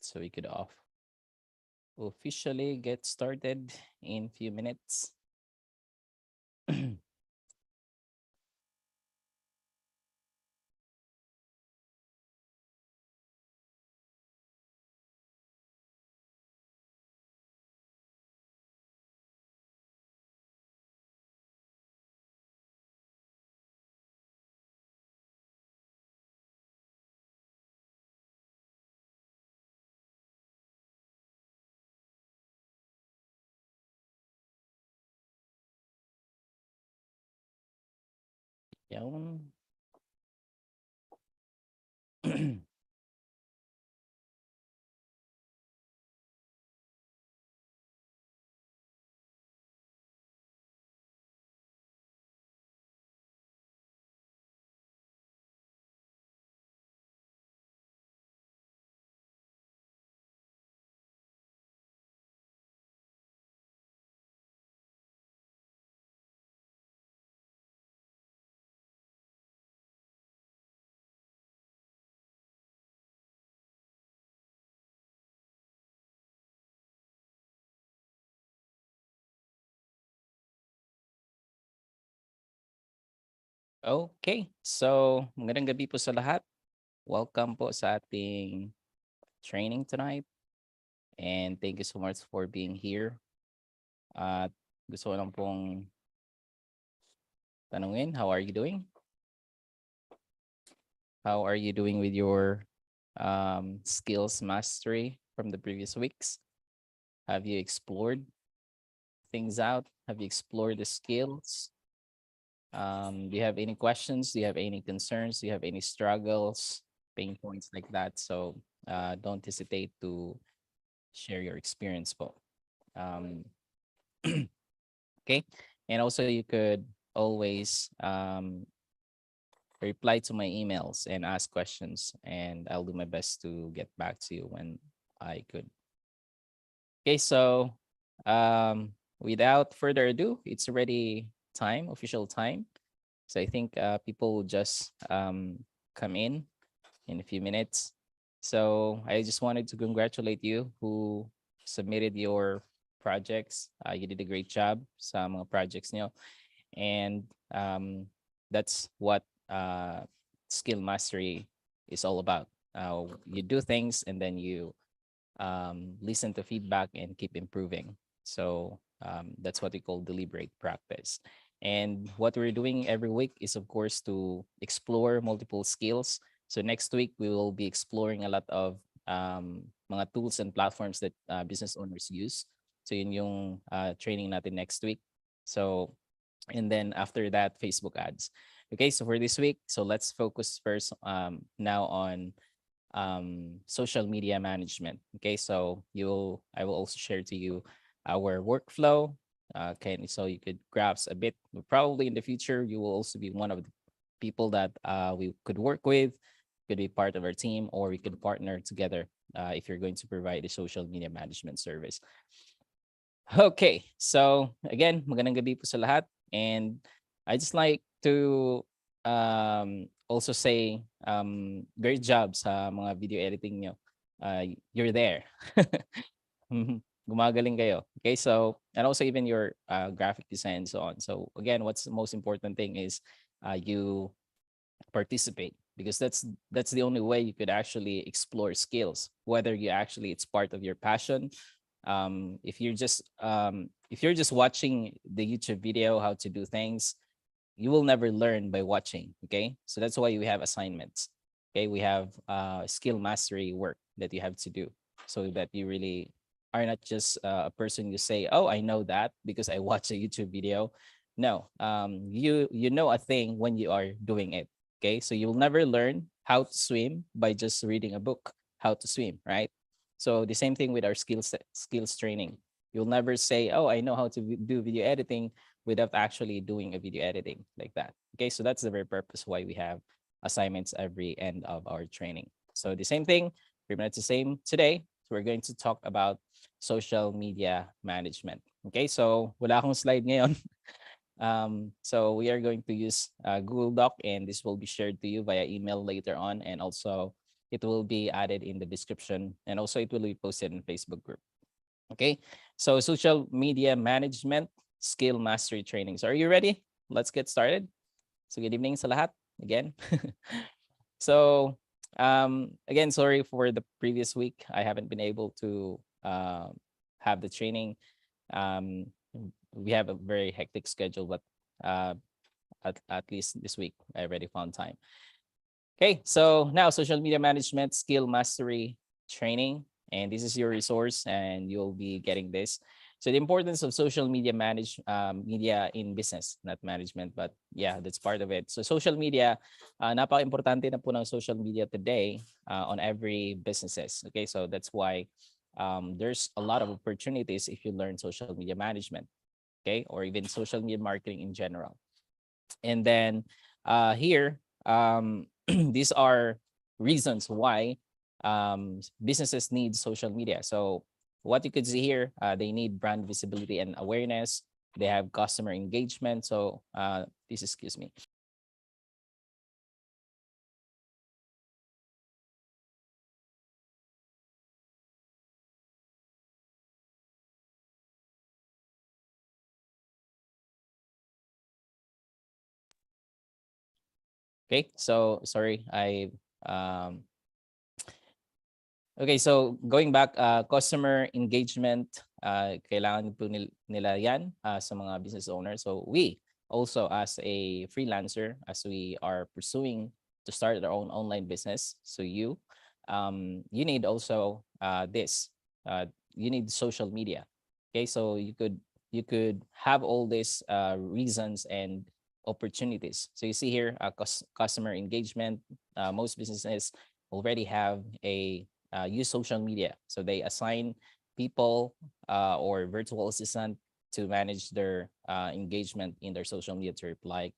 so we could officially get started in few minutes. Yawn. Okay, so magandang gabi po sa lahat. Welcome po sa ating training tonight. And thank you so much for being here. At gusto ko lang pong tanungin, how are you doing? How are you doing with your skills mastery from the previous weeks? Have you explored things out? Have you explored the skills? Do you have any questions? Do you have any concerns? Do you have any struggles, pain points like that? So don't hesitate to share your experience po. Um, okay. And also you could always reply to my emails and ask questions, and I'll do my best to get back to you when I could. Okay, so without further ado, it's already time, official time. So I think people will just come in a few minutes. So I just wanted to congratulate you who submitted your projects. You did a great job sa mga projects niyo. And that's what skill mastery is all about. You do things and then you listen to feedback and keep improving. So that's what we call deliberate practice. And what we're doing every week is, of course, to explore multiple skills. So next week, we will be exploring a lot of mga tools and platforms that business owners use. So yun yung training natin next week. So, and then after that, Facebook ads. Okay, so for this week, so let's focus first now on social media management. Okay, so I will also share to you our workflow. Okay, so you could grasp a bit. Probably in the future, you will also be one of the people that we could work with, could be part of our team, or we could partner together if you're going to provide a social media management service. Okay, so again, magandang gabi po sa lahat. And I just like to also say great job sa mga video editing nyo. You're there. Gumagaling kayo. Okay, so, and also even your graphic design and so on. So again, what's the most important thing is you participate, because that's the only way you could actually explore skills, whether you actually it's part of your passion. If you're just watching the YouTube video how to do things, you will never learn by watching. Okay, so that's why we have assignments. Okay, we have skill mastery work that you have to do, so that you really are not just a person you say, oh, I know that because I watched a YouTube video. No, you know a thing when you are doing it. Okay, so you'll never learn how to swim by just reading a book how to swim, right? So the same thing with our skills training. You'll never say, oh, I know how to do video editing without actually doing a video editing like that. Okay, so that's the very purpose why we have assignments every end of our training. So the same thing, pretty much the same today. So we're going to talk about social media management. Okay, so wala akong slide ngayon. So we are going to use Google Doc, and this will be shared to you via email later on, and also it will be added in the description, and also it will be posted in Facebook group. Okay, so social media management skill mastery training. So are you ready? Let's get started. So good evening sa lahat again. So again, sorry for the previous week. I haven't been able to have the training. Um, we have a very hectic schedule, but at least this week I already found time. Okay, so now social media management skill mastery training, and this is your resource, and you'll be getting this. So the importance of social media media in business, not management, but yeah, that's part of it. So social media, napaka-importante na po ng social media today on every businesses. Okay, so that's why there's a lot of opportunities if you learn social media management, okay, or even social media marketing in general. And then here, these are reasons why businesses need social media. So what you could see here, they need brand visibility and awareness. They have customer engagement. So this, excuse me. Okay, so sorry, um, okay, so going back, customer engagement, kailangan po nila yan sa mga business owners. So we also, as a freelancer, as we are pursuing to start our own online business, so you need also this. You need social media. Okay, so you could have all these reasons and opportunities. So you see here, customer engagement. Most businesses already have a use social media. So they assign people or virtual assistant to manage their engagement in their social media to reply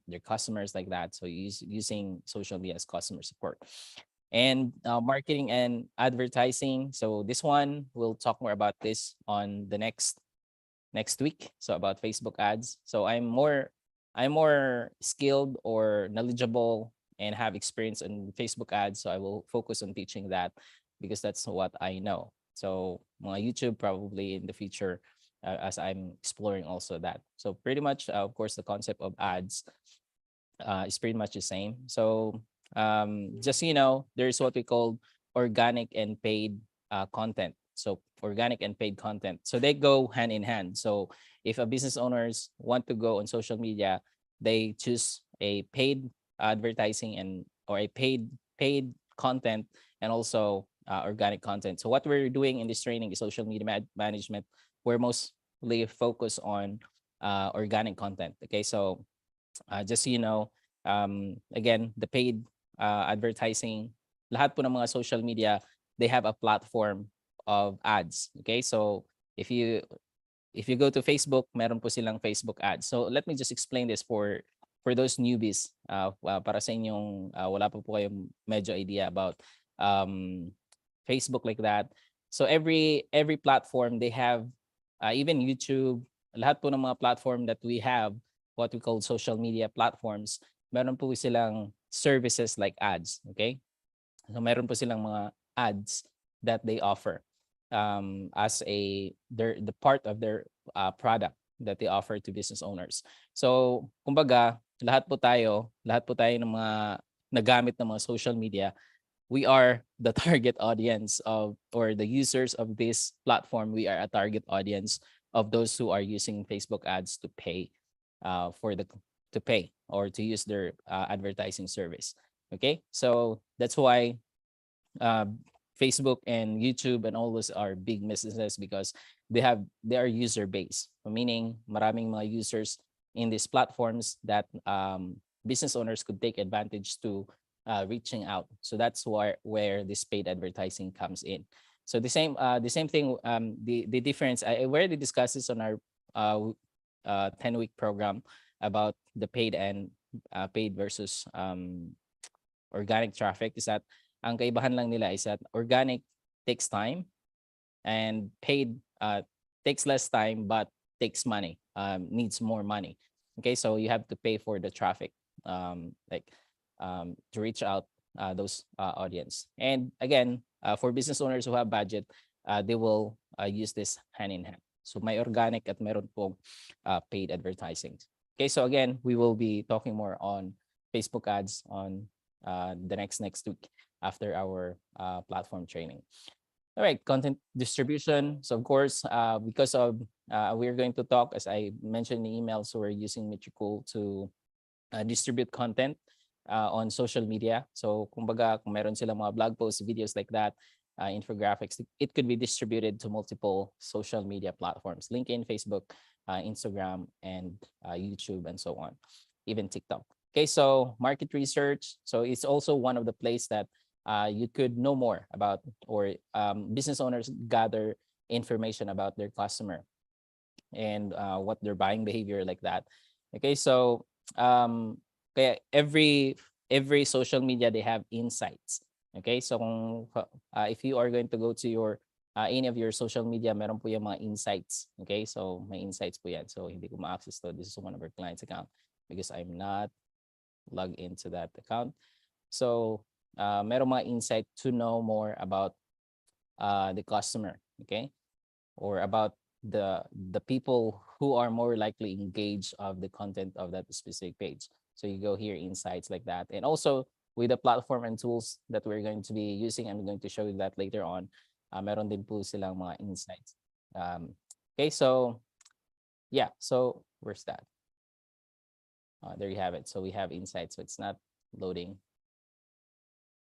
their customers like that. So using social media as customer support. And marketing and advertising. So this one, we'll talk more about this on the next week. So about Facebook ads. So I'm more skilled or knowledgeable and have experience in Facebook ads. So I will focus on teaching that because that's what I know. So my YouTube probably in the future, as I'm exploring also that. So pretty much, of course, the concept of ads is pretty much the same. So just so you know, there's what we call organic and paid content. So organic and paid content. So they go hand in hand. So if a business owners want to go on social media, they choose a paid advertising and or a paid content and also organic content. So what we're doing in this training is social media management. We're mostly focused on organic content. Okay, so just so you know, again, the paid advertising, lahat po ng mga social media, they have a platform of ads. Okay, so if you go to Facebook, meron po silang Facebook ads. So let me just explain this for those newbies, para sa inyong wala pa po kayong medyo idea about Facebook like that. So every platform they have, even YouTube, lahat po ng mga platform that we have, what we call social media platforms, meron po silang services like ads, okay? So meron po silang mga ads that they offer as the part of their product that they offer to business owners. So kumbaga, lahat po tayo ng mga nagamit ng mga social media, we are the target audience of, or the users of this platform, we are a target audience of those who are using Facebook ads to pay to pay or to use their advertising service. Okay, so that's why uh, Facebook and YouTube and all those are big businesses because they are user based, meaning maraming mga users in these platforms that business owners could take advantage to reaching out. So that's where this paid advertising comes in. So the same thing, the difference, I already discussed this on our 10-week program about the paid and paid versus organic traffic, is that ang kaibahan lang nila is that organic takes time and paid takes less time but takes money, needs more money. Okay, so you have to pay for the traffic, to reach out those audience. And again, for business owners who have budget, they will use this hand in hand. So may organic at meron pong paid advertising. Okay, so again, we will be talking more on Facebook ads on the next week after our platform training. All right, content distribution. So of course, because of we're going to talk, as I mentioned in the email, so we're using Metricool to distribute content on social media. So kumbaga, kung meron silang mga blog posts, videos like that, infographics, it could be distributed to multiple social media platforms, LinkedIn, Facebook, Instagram, and YouTube, and so on, even TikTok. Okay, so market research. So it's also one of the place that you could know more about, or business owners gather information about their customer and what their buying behavior like that. Okay, so kaya every social media they have insights. Okay, so kung, if you are going to go to your any of your social media, meron po yung mga insights. Okay, so may insights po yan. So hindi ko ma-access to. This is one of our clients' account because I'm not logged into that account. So meron mga insight to know more about the customer. Okay, or about the people who are more likely engaged of the content of that specific page. So you go here, insights like that. And also with the platform and tools that we're going to be using, I'm going to show you that later on. Meron din po silang mga insights. Okay, so yeah, so where's that? There you have it. So we have insights, so it's not loading.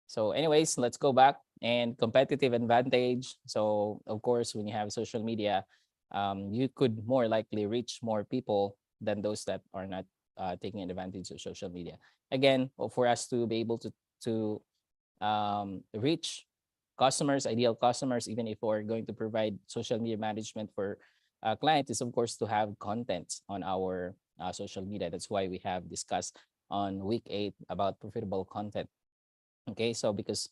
So anyways, let's go back and competitive advantage. So of course, when you have social media, you could more likely reach more people than those that are not taking advantage of social media. Again, for us to be able to reach customers, ideal customers, even if we're going to provide social media management for clients, is of course to have content on our social media. That's why we have discussed on week 8 about profitable content. Okay, so because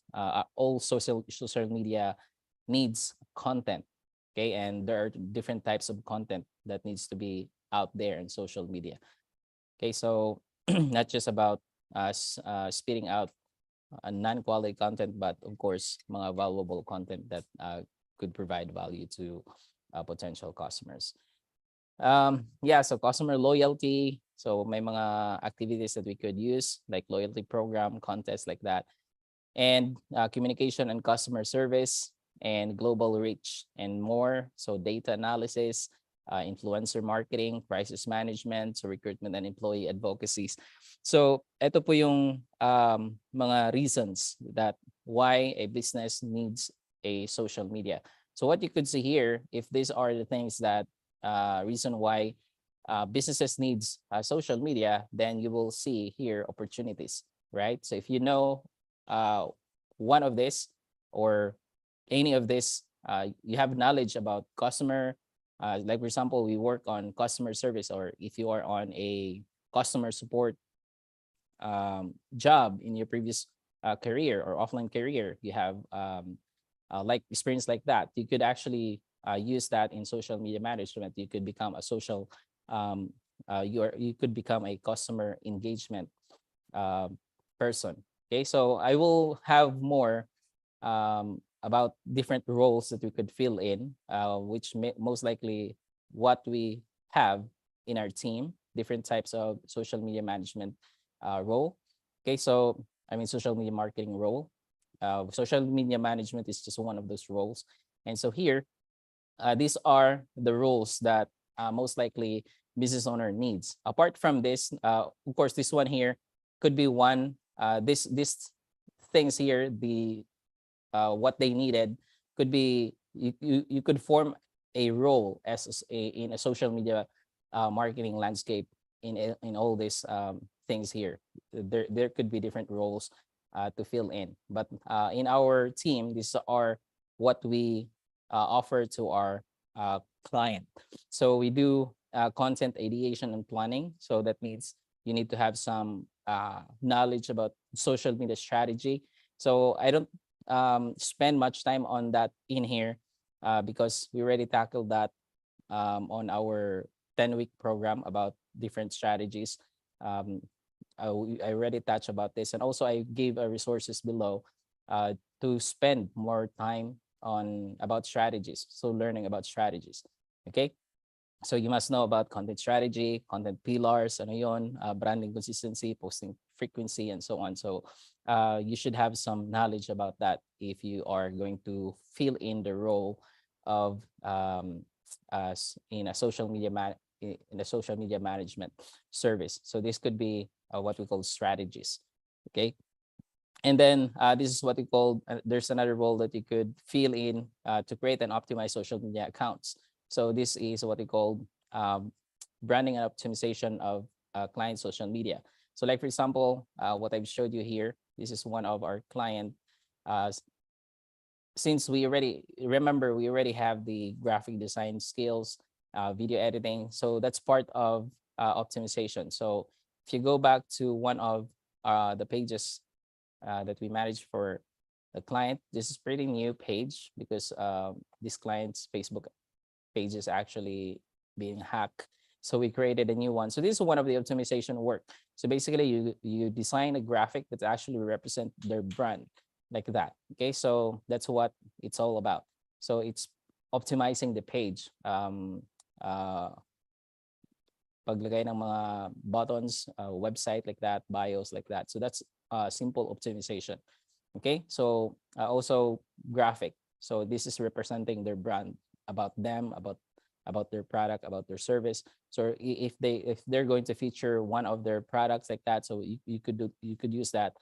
all social media needs content. Okay, and there are different types of content that needs to be out there in social media. Okay, so not just about spitting out non-quality content, but of course, mga valuable content that could provide value to potential customers. Yeah, so customer loyalty. So may mga activities that we could use, like loyalty program, contests like that, and communication and customer service, and global reach, and more. So data analysis, influencer marketing, crisis management, so recruitment and employee advocacies. So ito po yung mga reasons that why a business needs a social media. So what you could see here, if these are the things that reason why businesses needs social media, then you will see here opportunities, right? So if you know one of this or any of this, you have knowledge about customer, like for example, we work on customer service, or if you are on a customer support job in your previous career or offline career, you have like experience like that, you could actually use that in social media management. You could become a social you could become a customer engagement person. Okay, so I will have more about different roles that we could fill in, which most likely what we have in our team, different types of social media management role. Okay, so I mean social media marketing role. Social media management is just one of those roles. And so here, these are the roles that most likely business owner needs. Apart from this, of course, this one here could be one. This things here, the what they needed could be you could form a role as in a social media marketing landscape in all these things here. There could be different roles to fill in, but in our team, these are what we offer to our client. So we do content ideation and planning. So that means you need to have some knowledge about social media strategy. So I don't spend much time on that in here because we already tackled that on our 10-week program about different strategies. I already touched about this, and also I gave resources below to spend more time on about strategies. So learning about strategies. Okay. So you must know about content strategy, content pillars, ano yun, branding consistency, posting frequency, and so on. So you should have some knowledge about that if you are going to fill in the role of in a social media in a social media management service. So this could be what we call strategies. Okay. And then this is what we call, there's another role that you could fill in to create and optimize social media accounts. So this is what we call branding and optimization of client social media. So like, for example, what I've showed you here, this is one of our client. Since we already, remember, we already have the graphic design skills, video editing. So that's part of optimization. So if you go back to one of the pages that we manage for the client. This is pretty new page because this client's Facebook page is actually being hacked. So we created a new one. So this is one of the optimization work. So basically you design a graphic that actually represent their brand like that. Okay, so that's what it's all about. So it's optimizing the page. Paglagay ng mga buttons, website like that, bios like that. So that's simple optimization. Okay, so also graphic. So this is representing their brand, about them, about their product, about their service. So if they're going to feature one of their products like that, so you could use that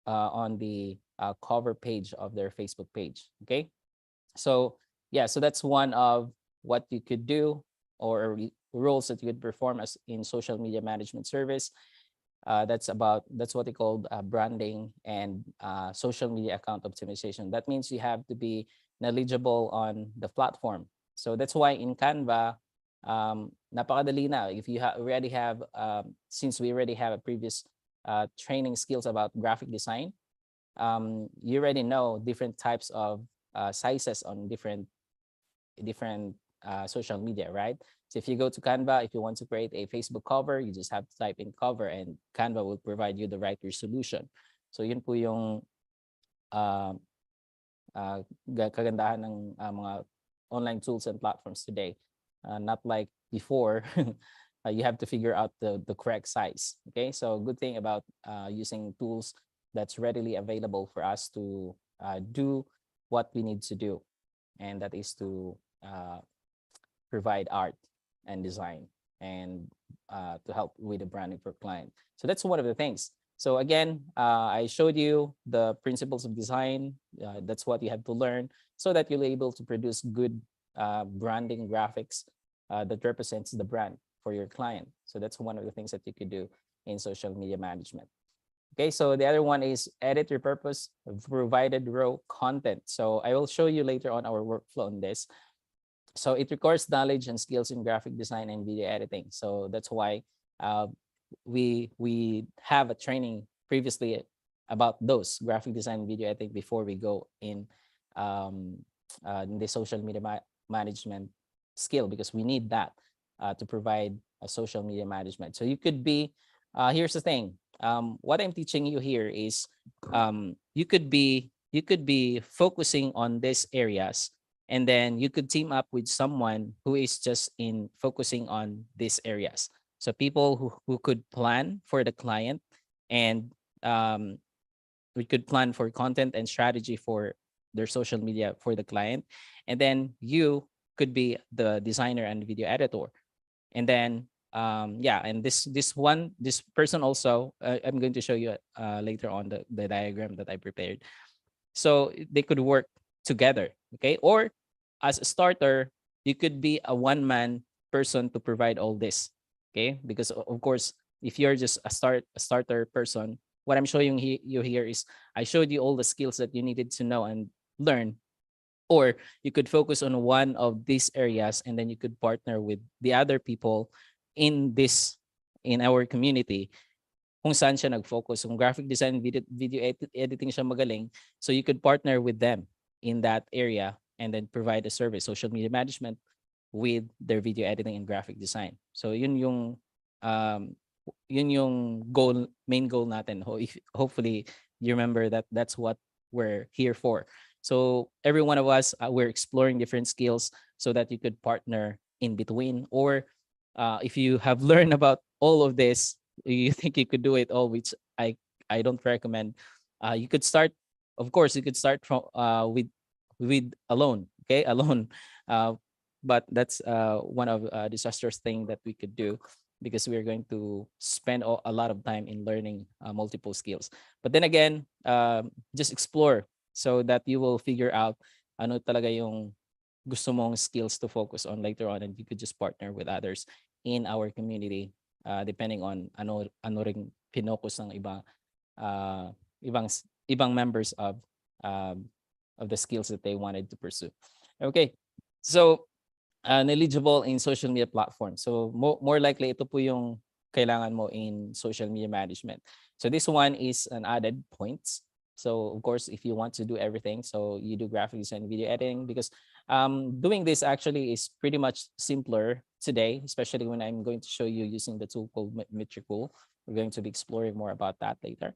on the cover page of their Facebook page. Okay, so yeah, so that's one of what you could do, or roles that you could perform as in social media management service. That's what they call branding and social media account optimization. That means you have to be knowledgeable on the platform. So that's why in Canva, napakadali na. If you already have, since we already have a previous training skills about graphic design, you already know different types of sizes on different social media, right? So if you go to Canva, if you want to create a Facebook cover, you just have to type in cover and Canva will provide you the right solution. So yun po yung uh, kagandahan ng mga online tools and platforms today. Not like before, you have to figure out the correct size. Okay, so good thing about using tools that's readily available for us to do what we need to do, and that is to provide art and design and to help with the branding for client. So that's one of the things. So again, I showed you the principles of design. That's what you have to learn so that you'll be able to produce good branding graphics that represents the brand for your client. So that's one of the things that you could do in social media management. Okay, so the other one is edit repurpose provided raw content. So I will show you later on our workflow on this. So it requires knowledge and skills in graphic design and video editing. So that's why we have a training previously about those graphic design and video editing before we go in the social media management skill, because we need that to provide a social media management. So you could be, here's the thing. What I'm teaching you here is you could be focusing on these areas, and then you could team up with someone who is just in focusing on these areas. So people who could plan for the client, and we could plan for content and strategy for their social media for the client. And then you could be the designer and video editor. And then yeah, and this person also, I'm going to show you later on the diagram that I prepared. So they could work together. Okay, or as a starter, you could be a one-man person to provide all this. Okay, because of course, if you're just a starter person, what I'm showing you here is I showed you all the skills that you needed to know and learn. Or you could focus on one of these areas, and then you could partner with the other people in our community kung saan siya nag-focus. Kung graphic design, video editing siya magaling, so you could partner with them in that area and then provide a service, social media management with their video editing and graphic design. So yun yung yun yung goal, main goal natin. Hopefully you remember that that's what we're here for. So every one of us, we're exploring different skills so that you could partner in between. Or if you have learned about all of this, you think you could do it all, which I don't recommend. You could start, of course, you could start from with alone, okay, alone. But that's one of disastrous thing that we could do, because we are going to spend a lot of time in learning multiple skills. But then again, just explore so that you will figure out ano talaga yung gusto mong skills to focus on later on, and you could just partner with others in our community, depending on ano ring pinocus ng uh, ibang members of the skills that they wanted to pursue. Okay, so knowledgeable in social media platforms. So more likely ito po yung kailangan mo in social media management. So this one is an added points. So of course, if you want to do everything, so you do graphic design, video editing, because doing this actually is pretty much simpler today, especially when I'm going to show you using the tool called Metricool. We're going to be exploring more about that later.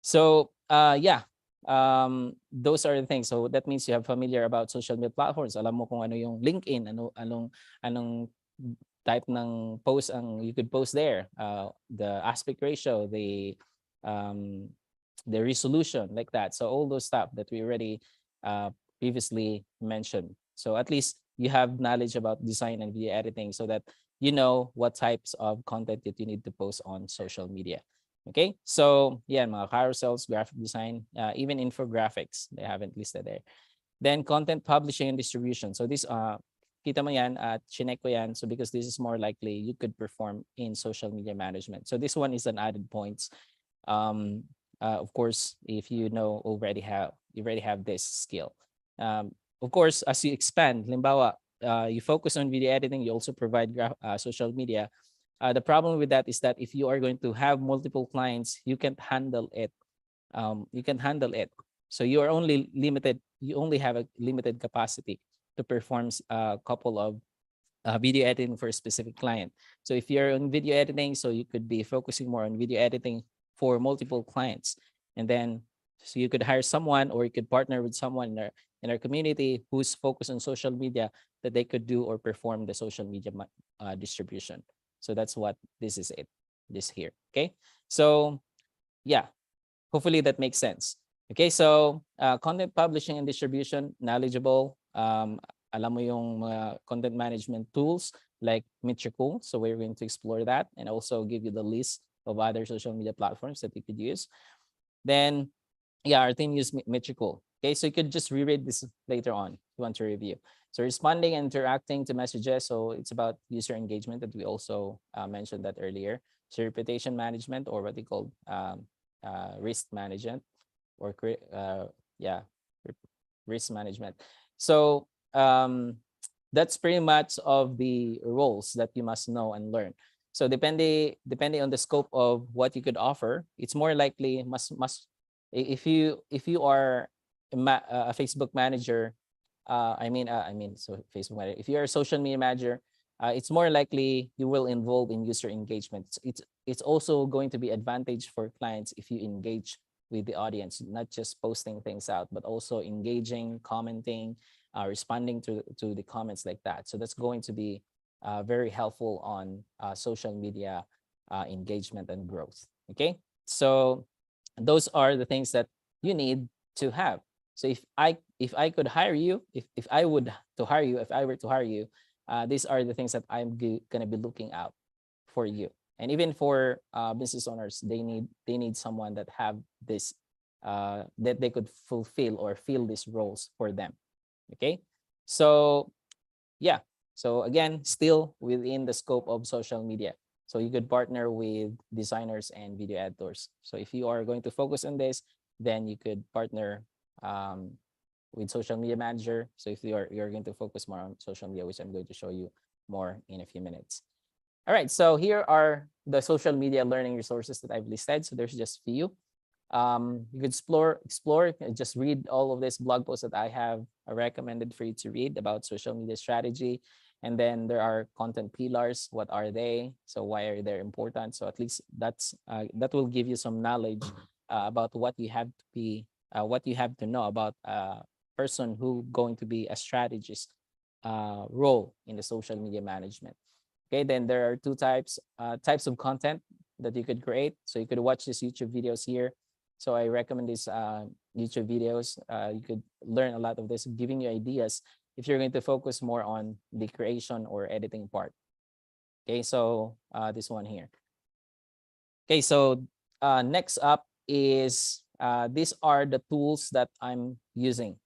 So yeah, those are the things. So that means you have familiar about social media platforms. Alam mo kung ano yung LinkedIn, anong type ng post ang you could post there, the aspect ratio, um, the resolution, like that. So all those stuff that we already previously mentioned. So at least you have knowledge about design and video editing, so that you know what types of content that you need to post on social media. Okay, so yeah, mga carousels, graphic design, even infographics, they haven't listed there. Then content publishing and distribution. So this, kita mo yan at chinek ko yan. So because this is more likely you could perform in social media management. So this one is an added points. Of course, if you already have this skill. Of course, as you expand, limbawa, you focus on video editing, you also provide social media. The problem with that is that if you are going to have multiple clients, you can't handle it. You can handle it. So you are only limited. You only have a limited capacity to perform a couple of video editing for a specific client. So if you're on video editing, so you could be focusing more on video editing for multiple clients, and then so you could hire someone, or you could partner with someone in our community who's focused on social media, that they could do or perform the social media distribution. So that's what this is this here. Okay, so yeah, hopefully that makes sense. Okay, so content publishing and distribution, knowledgeable. Alam mo yung content management tools like Metricool. So we're going to explore that and also give you the list of other social media platforms that you could use. Then, yeah, our team used Metricool. Okay, so you could just reread this later on if you want to review. So responding and interacting to messages. So it's about user engagement that we also mentioned that earlier. So reputation management, or what they call risk management, or risk management. So that's pretty much of the roles that you must know and learn. So depending on the scope of what you could offer, it's more likely if you are a Facebook manager, so Facebook manager, if you're a social media manager, it's more likely you will involve in user engagement. It's also going to be advantage for clients if you engage with the audience, not just posting things out, but also engaging, commenting, responding to the comments like that. So that's going to be very helpful on social media engagement and growth. Okay, so those are the things that you need to have. So if I could hire you, if I were to hire you, these are the things that I'm gonna be looking out for you. And even for business owners, they need someone that have this that they could fulfill or fill these roles for them. Okay, so yeah, so again, still within the scope of social media. So you could partner with designers and video editors. So if you are going to focus on this, then you could partner with social media manager. So if you're going to focus more on social media, which I'm going to show you more in a few minutes. All right, so here are the social media learning resources that I've listed. So there's just few. You could explore, just read all of this blog posts that I have recommended for you to read about social media strategy And then there are content pillars. What are they? So why are they important? So at least that will give you some knowledge about what you have to be, what you have to know about a person who going to be a strategist role in the social media management. Okay, then there are two types of content that you could create. So you could watch these YouTube videos here. So I recommend these YouTube videos. You could learn a lot of this, giving you ideas if you're going to focus more on the creation or editing part. Okay, so this one here. Okay, so next up is these are the tools that I'm using.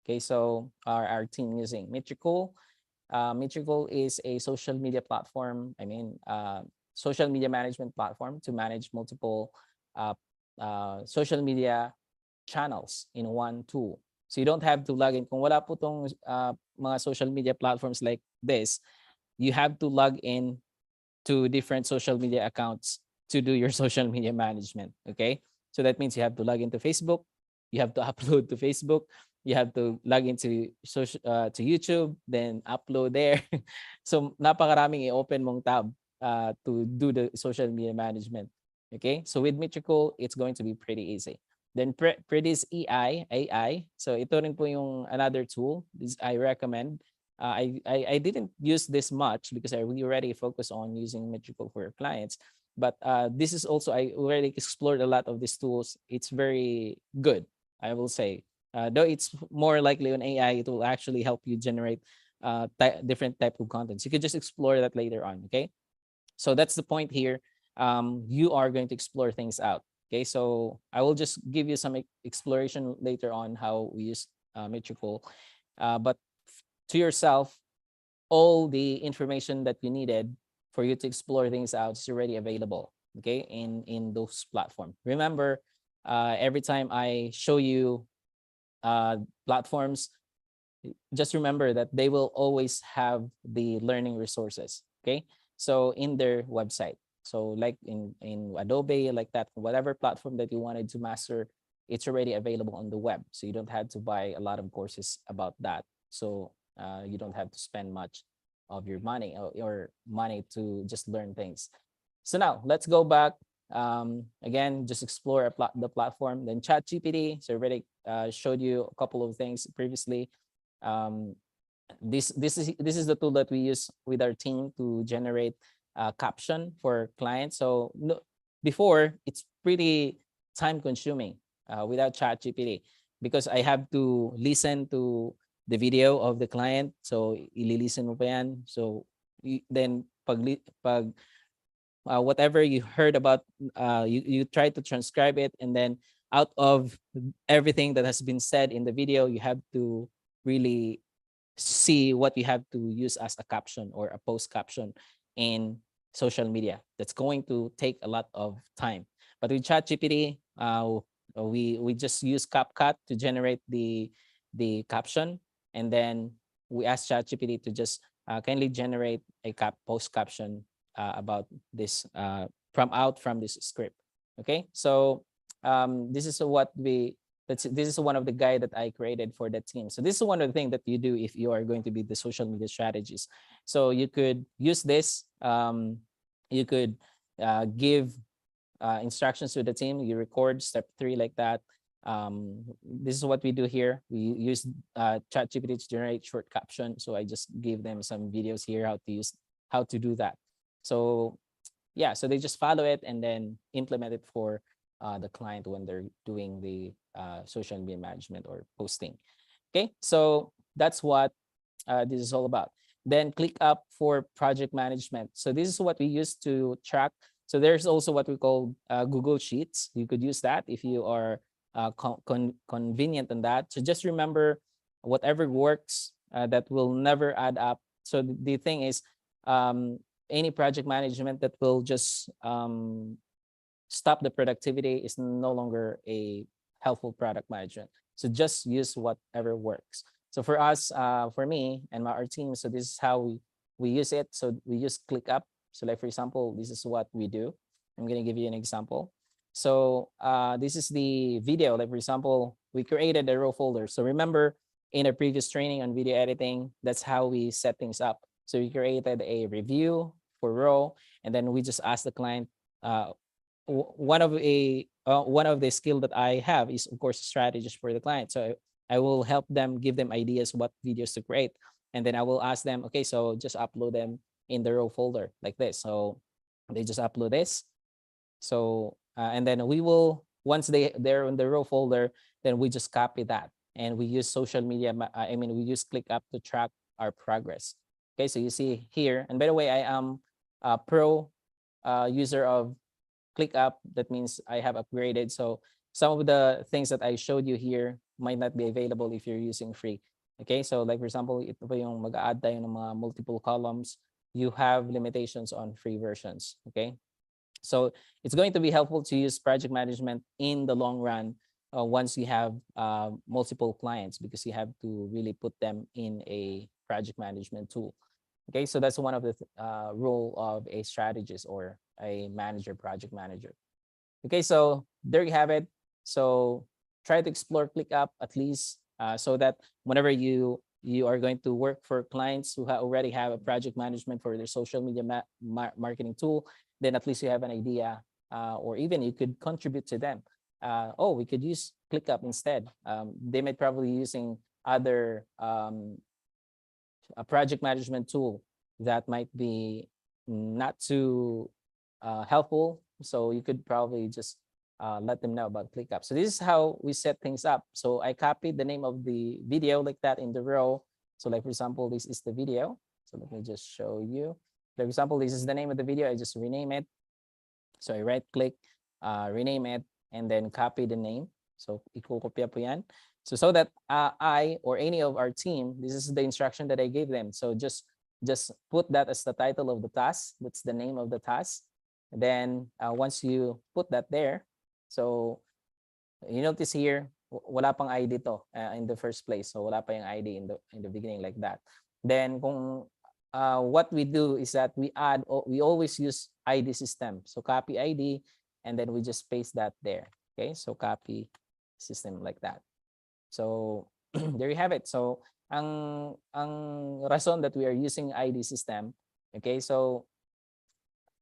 Okay, so our team using Metricool. Metricool is a social media platform. Social media management platform to manage multiple uh, social media channels in one tool. So you don't have to log in. Kung wala po tong mga social media platforms like this, you have to log in to different social media accounts to do your social media management. Okay. So that means you have to log into Facebook, you have to upload to Facebook, you have to log into to YouTube, then upload there. So napakaraming i-open mong tab to do the social media management. Okay. So with Metricool, it's going to be pretty easy. Then Predis AI. So ito rin po yung another tool this I recommend. I didn't use this much because we already focus on using Metricool for clients. But this is also, I already explored a lot of these tools. It's very good, I will say. Though it's more likely on AI, it will actually help you generate different type of contents. You could just explore that later on, okay? So that's the point here. You are going to explore things out. Okay, so I will just give you some exploration later on how we use Metricool. But to yourself, all the information that you needed for you to explore things out is already available, okay, in those platforms. Remember, every time I show you platforms, just remember that they will always have the learning resources, okay? So in their website. So like in Adobe, like that, whatever platform that you wanted to master, it's already available on the web. So you don't have to buy a lot of courses about that. So you don't have to spend much of your money or money to just learn things. So now let's go back. Again, just explore the platform. Then ChatGPT. So I already showed you a couple of things previously. This is the tool that we use with our team to generate caption for clients. So no, before it's pretty time consuming without ChatGPT because I have to listen to the video of the client. So ililisten mo pa yan. So then pag whatever you heard about, you try to transcribe it, and then out of everything that has been said in the video, you have to really see what you have to use as a caption or a post caption in social media. That's going to take a lot of time. But with ChatGPT, we just use CapCut to generate the caption, and then we ask ChatGPT to just kindly generate a post caption about this from this script. Okay, so this is what this is one of the guide that I created for the team. So this is one of the things that you do if you are going to be the social media strategist. So you could use this. You could give instructions to the team. You record step 3 like that. This is what we do here. We use ChatGPT to generate short caption. So I just gave them some videos here how to do that. So yeah, so they just follow it and then implement it for the client when they're doing the social media management or posting. Okay, so that's what this is all about. Then ClickUp for project management. So this is what we use to track. So there's also what we call Google Sheets. You could use that if you are convenient on that. So just remember whatever works that will never add up. So the thing is, any project management that will just stop the productivity is no longer a helpful product management. So just use whatever works. So for us, for me and our team, so this is how we use it. So we use ClickUp. So like, for example, this is what we do. I'm going to give you an example. So this is the video. Like, for example, we created a raw folder. So remember in a previous training on video editing, that's how we set things up. So we created a review for row, and then we just asked the client. One of the skill that I have is of course strategist for the client. So I will help them, give them ideas what videos to create, and then I will ask them, okay, so just upload them in the row folder like this. So they just upload this. So and then we will, once they're in the row folder, then we just copy that, and we use social media. I mean, we use ClickUp to track our progress. Okay, so you see here, and by the way, I am a pro user of ClickUp. That means I have upgraded. So some of the things that I showed you here might not be available if you're using free. Okay, so like for example, ito pa yung mag-add tayo ng mga multiple columns. You have limitations on free versions. Okay, so it's going to be helpful to use project management in the long run once you have multiple clients, because you have to really put them in a project management tool. Okay, so that's one of the role of a strategist or a manager, project manager. Okay, so there you have it. So try to explore ClickUp at least so that whenever you are going to work for clients who already have a project management for their social media marketing tool, then at least you have an idea, or even you could contribute to them. Oh, we could use ClickUp instead. They might probably using other a project management tool that might be not too helpful. So you could probably just let them know about ClickUp. So this is how we set things up. So I copied the name of the video like that in the row. So like, for example, this is the video. So let me just show you. For example, this is the name of the video. I just rename it. So I right click, rename it, and then copy the name. So ikukopya po yan. So that I or any of our team, this is the instruction that I gave them. So just put that as the title of the task. That's the name of the task. And then once you put that there, so you notice here, wala pang ID to in the first place. So wala pa yung ID in the beginning like that. Then kung what we do is that we always use ID system. So copy ID, and then we just paste that there. Okay, so copy system like that. So there you have it. So ang rason that we are using ID system, okay, so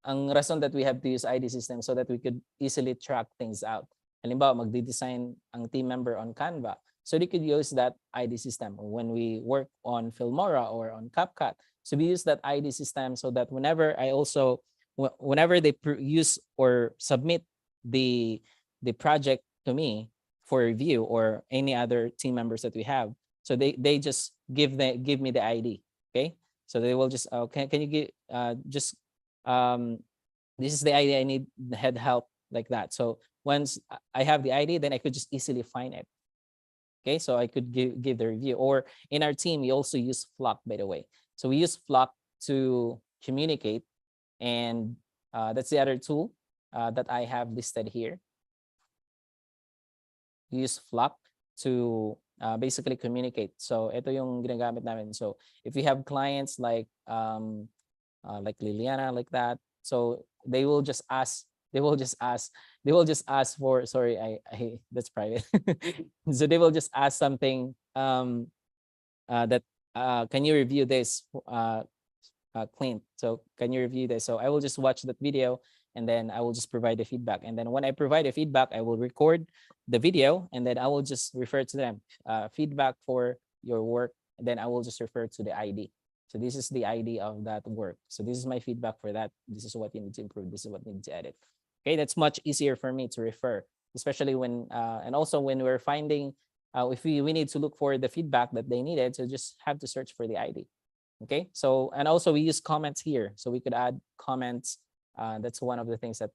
ang rason that we have to use ID system so that we could easily track things out. Halimbawa, magde-design ang team member on Canva. So they could use that ID system when we work on Filmora or on CapCut. So we use that ID system so that whenever they use or submit the project to me for review or any other team members that we have, so they just give me the ID. Okay, so they will just can you give just this is the ID I need, head help like that. So once I have the ID, then I could just easily find it. Okay, so I could give the review. Or in our team, we also use Flock, by the way. So we use Flock to communicate, and that's the other tool that I have listed here. We use Flock to basically communicate. So ito yung ginagamit namin. So if we have clients like Liliana, like that, so they will just ask for, sorry, I that's private. So they will just ask something that can you review this, Clint? So can you review this? So I will just watch that video, and then I will just provide the feedback. And then when I provide the feedback, I will record the video, and then I will just refer to them, feedback for your work. And then I will just refer to the ID. So this is the ID of that work. So this is my feedback for that. This is what you need to improve. This is what you need to edit. Okay, that's much easier for me to refer, especially when and also when we're finding if we need to look for the feedback that they needed, so just have to search for the ID. Okay, so and also we use comments here, so we could add comments. That's one of the things that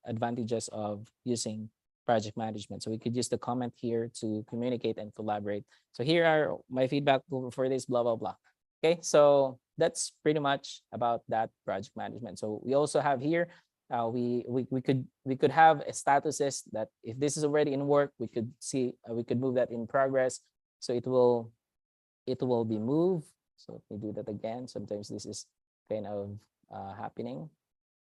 advantages of using project management. So we could use the comment here to communicate and collaborate. So here are my feedback for this, blah, blah, blah. Okay, so that's pretty much about that project management. So we also have here, we could have a statuses that if this is already in work, we could see, we could move that in progress. So it will be moved. So if we do that again, sometimes this is kind of happening.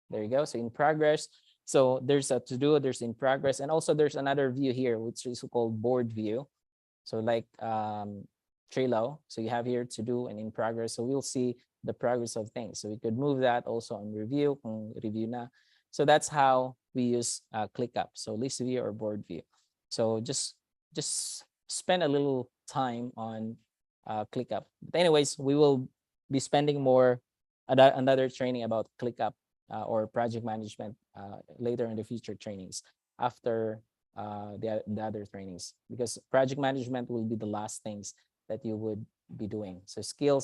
There you go. So in progress. So there's a to do, there's in progress, and also there's another view here, which is called board view. So like Trello. So you have here to do and in progress. So we'll see the progress of things. So we could move that also on review, kung review na. So that's how we use ClickUp. So list view or board view. So just spend a little time on ClickUp. But anyways, we will be spending more another training about ClickUp or project management later in the future trainings after the other trainings, because project management will be the last things that you would be doing. So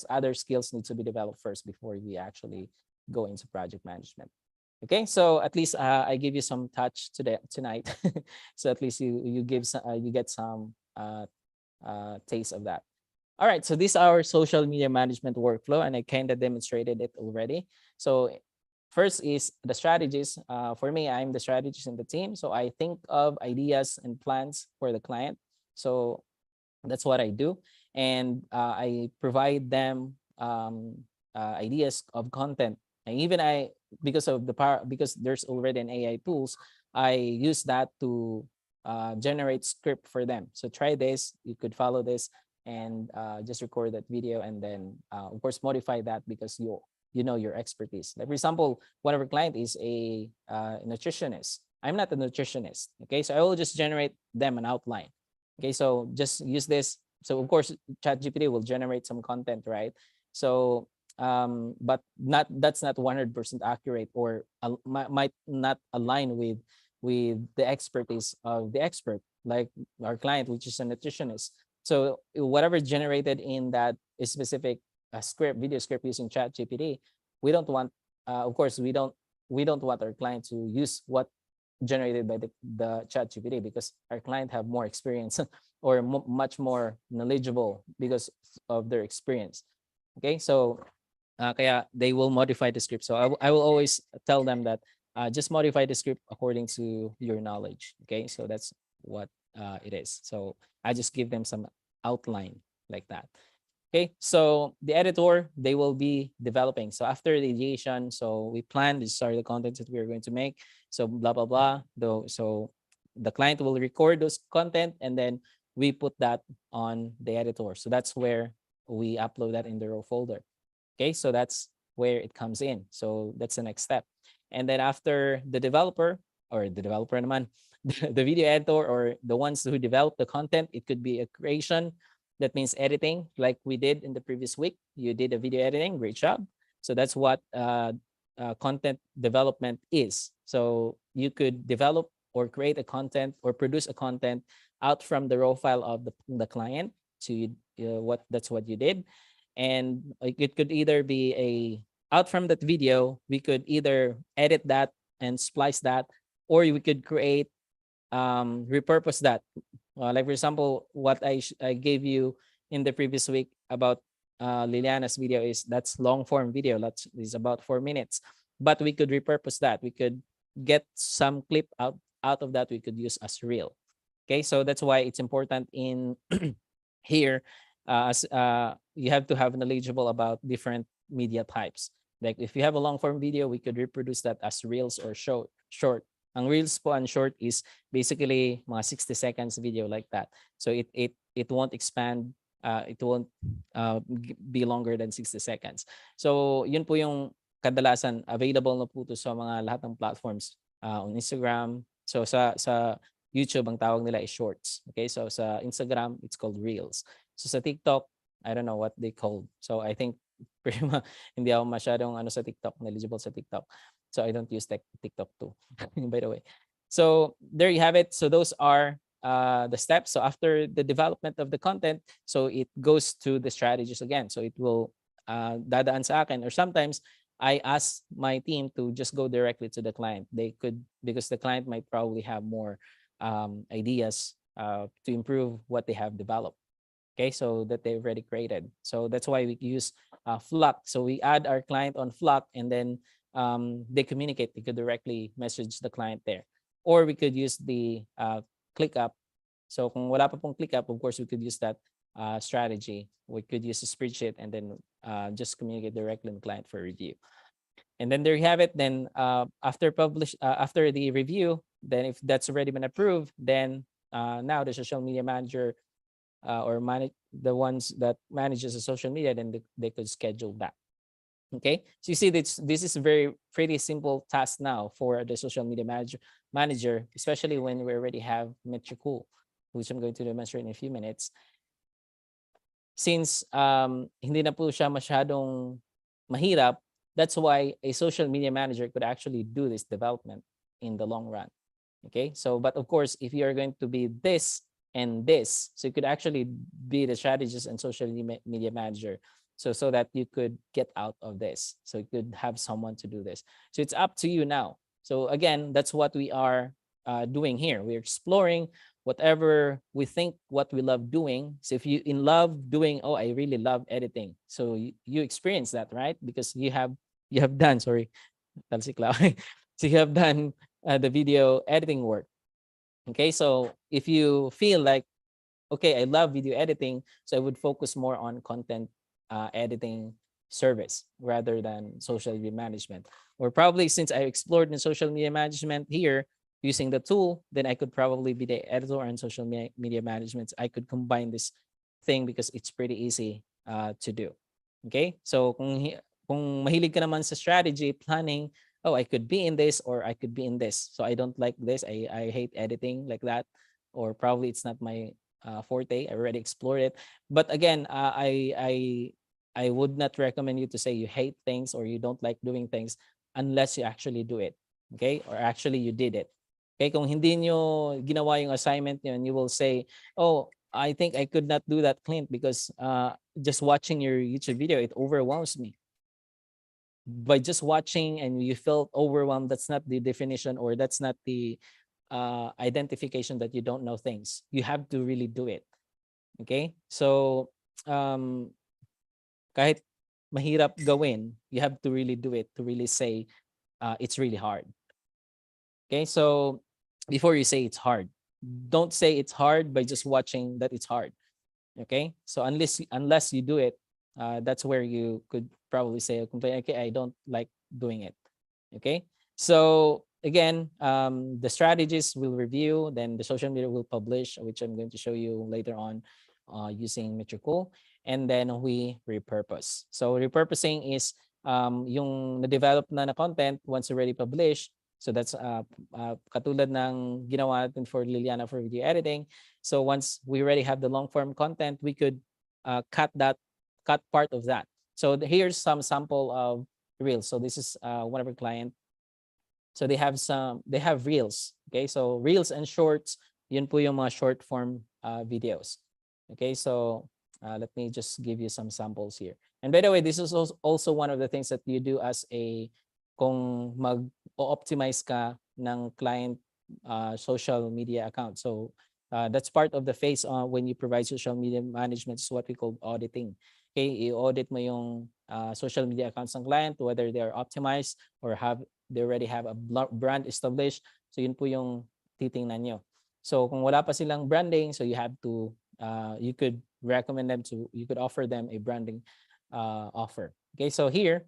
other skills need to be developed first before we actually go into project management. Okay, so at least I give you some touch tonight. So at least you get some taste of that. All right, so this is our social media management workflow, and I kind of demonstrated it already. So first is the strategies. For me, I'm the strategist in the team. So I think of ideas and plans for the client. So that's what I do. And I provide them ideas of content. And even because of the power, because there's already an AI tools, I use that to generate script for them. So try this, you could follow this, and just record that video, and then of course modify that because you know your expertise. Like for example, one of our client is a nutritionist. I'm not a nutritionist. Okay, so I will just generate them an outline. Okay, so just use this. So of course, ChatGPT will generate some content, right? So but that's not 100% accurate, or might not align with the expertise of the expert, like our client, which is a nutritionist. So whatever generated in that specific video script using ChatGPT, we don't want, of course, we don't want our client to use what generated by the ChatGPT, because our client have more experience or much more knowledgeable because of their experience. Okay, so kaya they will modify the script. So I will always tell them that just modify the script according to your knowledge. Okay, so that's what it is. So I just give them some outline like that. Okay, so the editor, they will be developing. So after the ideation, so we plan, these are the contents that we're going to make. So blah, blah, blah. So the client will record those content, and then we put that on the editor. So that's where we upload that in the raw folder. Okay, so that's where it comes in. So that's the next step. And then after the developer, or the developer naman, the video editor, or the ones who develop the content, it could be a creation. That means editing, like we did in the previous week. You did a video editing, great job. So that's what content development is. So you could develop or create a content or produce a content out from the raw file of the client to that's what you did. And it could either be out from that video, we could either edit that and splice that, or we could create repurpose that. Like for example, what I gave you in the previous week about Liliana's video that's long form video. That is about 4 minutes, but we could repurpose that. We could get some clip out of that. We could use as reel. Okay, so that's why it's important in here. You have to have knowledgeable about different media types. Like if you have a long form video, we could reproduce that as reels or short. Ang reels po and short is basically mga 60 seconds video like that. So it won't expand, it won't be longer than 60 seconds. So yun po yung kadalasan available na po to sa mga lahat ng platforms on Instagram. So sa YouTube ang tawag nila is shorts. Okay? So sa Instagram it's called reels. So sa TikTok, I don't know what they called. So I think hindi ako masyadong sa TikTok, eligible sa TikTok. So I don't use TikTok too, by the way. So there you have it. So those are the steps. So after the development of the content, so it goes to the strategies again. So it will dadaan sa akin, or sometimes I ask my team to just go directly to the client. They could, because the client might probably have more ideas to improve what they have developed. Okay, so that they've already created. So that's why we use Flock. So we add our client on Flock, and then they communicate. They could directly message the client there. Or we could use the ClickUp. So kung wala pa pong ClickUp, of course, we could use that strategy. We could use a spreadsheet and then just communicate directly with the client for review. And then there you have it. Then after the review, then if that's already been approved, then now the social media manager or manage the ones that manages the social media, then they could schedule that. Okay, so you see this is very pretty simple task now for the social media manager, especially when we already have Metricool, which I'm going to demonstrate in a few minutes. Since hindi na po siya masyadong mahirap, that's why a social media manager could actually do this development in the long run. Okay, so but of course, if you are going to be this and this, so you could actually be the strategist and social media manager, so that you could get out of this, so you could have someone to do this. So it's up to you now. So again, that's what we are doing here. We're exploring whatever we think what we love doing. So if you in love doing, oh, I really love editing, so you experience that, right? Because you have done, sorry, so you have done the video editing work. Okay, so if you feel like, okay, I love video editing, so I would focus more on content editing service rather than social media management. Or probably since I explored in social media management here using the tool, then I could probably be the editor and social media management. I could combine this thing because it's pretty easy to do. Okay, so kung mahilig ka naman sa strategy, planning, oh, I could be in this or I could be in this. So I don't like this. I hate editing like that. Or probably it's not my forte. I already explored it. But again, I would not recommend you to say you hate things or you don't like doing things unless you actually do it. Okay? Or actually you did it. Okay? Kung hindi nyo ginawa yung assignment nyo and you will say, oh, I think I could not do that, Clint, because just watching your YouTube video, it overwhelms me. By just watching and you felt overwhelmed, that's not the definition, or that's not the identification that you don't know things. You have to really do it. Okay? So, kahit mahirap gawin, you have to really do it to really say it's really hard. Okay? So, before you say it's hard, don't say it's hard by just watching that it's hard. Okay? So, unless you do it, that's where you could probably say, okay, I don't like doing it. Okay? So, again, the strategies will review, then the social media will publish, which I'm going to show you later on using Metricool, and then we repurpose. So repurposing is yung na-develop na content once already published. So that's katulad ng ginawa natin for Liliana for video editing. So once we already have the long form content, we could cut part of that. So here's some sample of reels. So this is one of our client. So they have reels. Okay, so reels and shorts, yun po yung mga short form videos. Okay, so let me just give you some samples here. And by the way, this is also one of the things that you do as a, kung mag-optimize ka ng client social media account. So that's part of the phase when you provide social media management, is what we call auditing. Okay, i-audit mo yung social media accounts ng client, whether they are optimized or they already have a brand established. So yun po yung titingnan nyo. So kung wala pa silang branding, so you have to, you could recommend them to, you could offer them a branding offer. Okay, so here,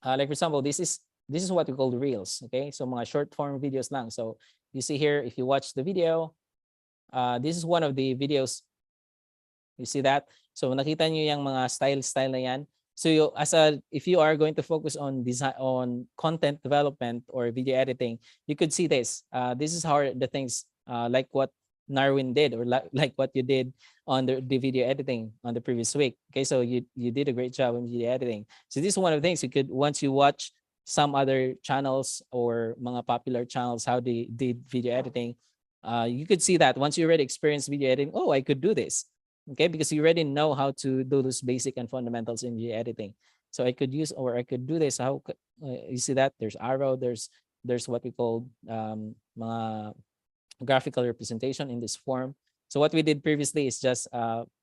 like for example, this is what we call reels. Okay, so mga short form videos lang. So you see here, if you watch the video, this is one of the videos. You see that? So nakita nyo yung mga style na yan. So if you are going to focus on design, on content development or video editing, you could see this. This is how the things like what Narwin did, or like what you did on the video editing on the previous week. Okay, so you did a great job in video editing. So this is one of the things you could, once you watch some other channels or mga popular channels how they did video editing, you could see that once you already experienced video editing, oh, I could do this. Okay, because you already know how to do those basic and fundamentals in video editing. So I could use, or I could do this. How you see that? There's arrow. There's what we call mga graphical representation in this form. So what we did previously is just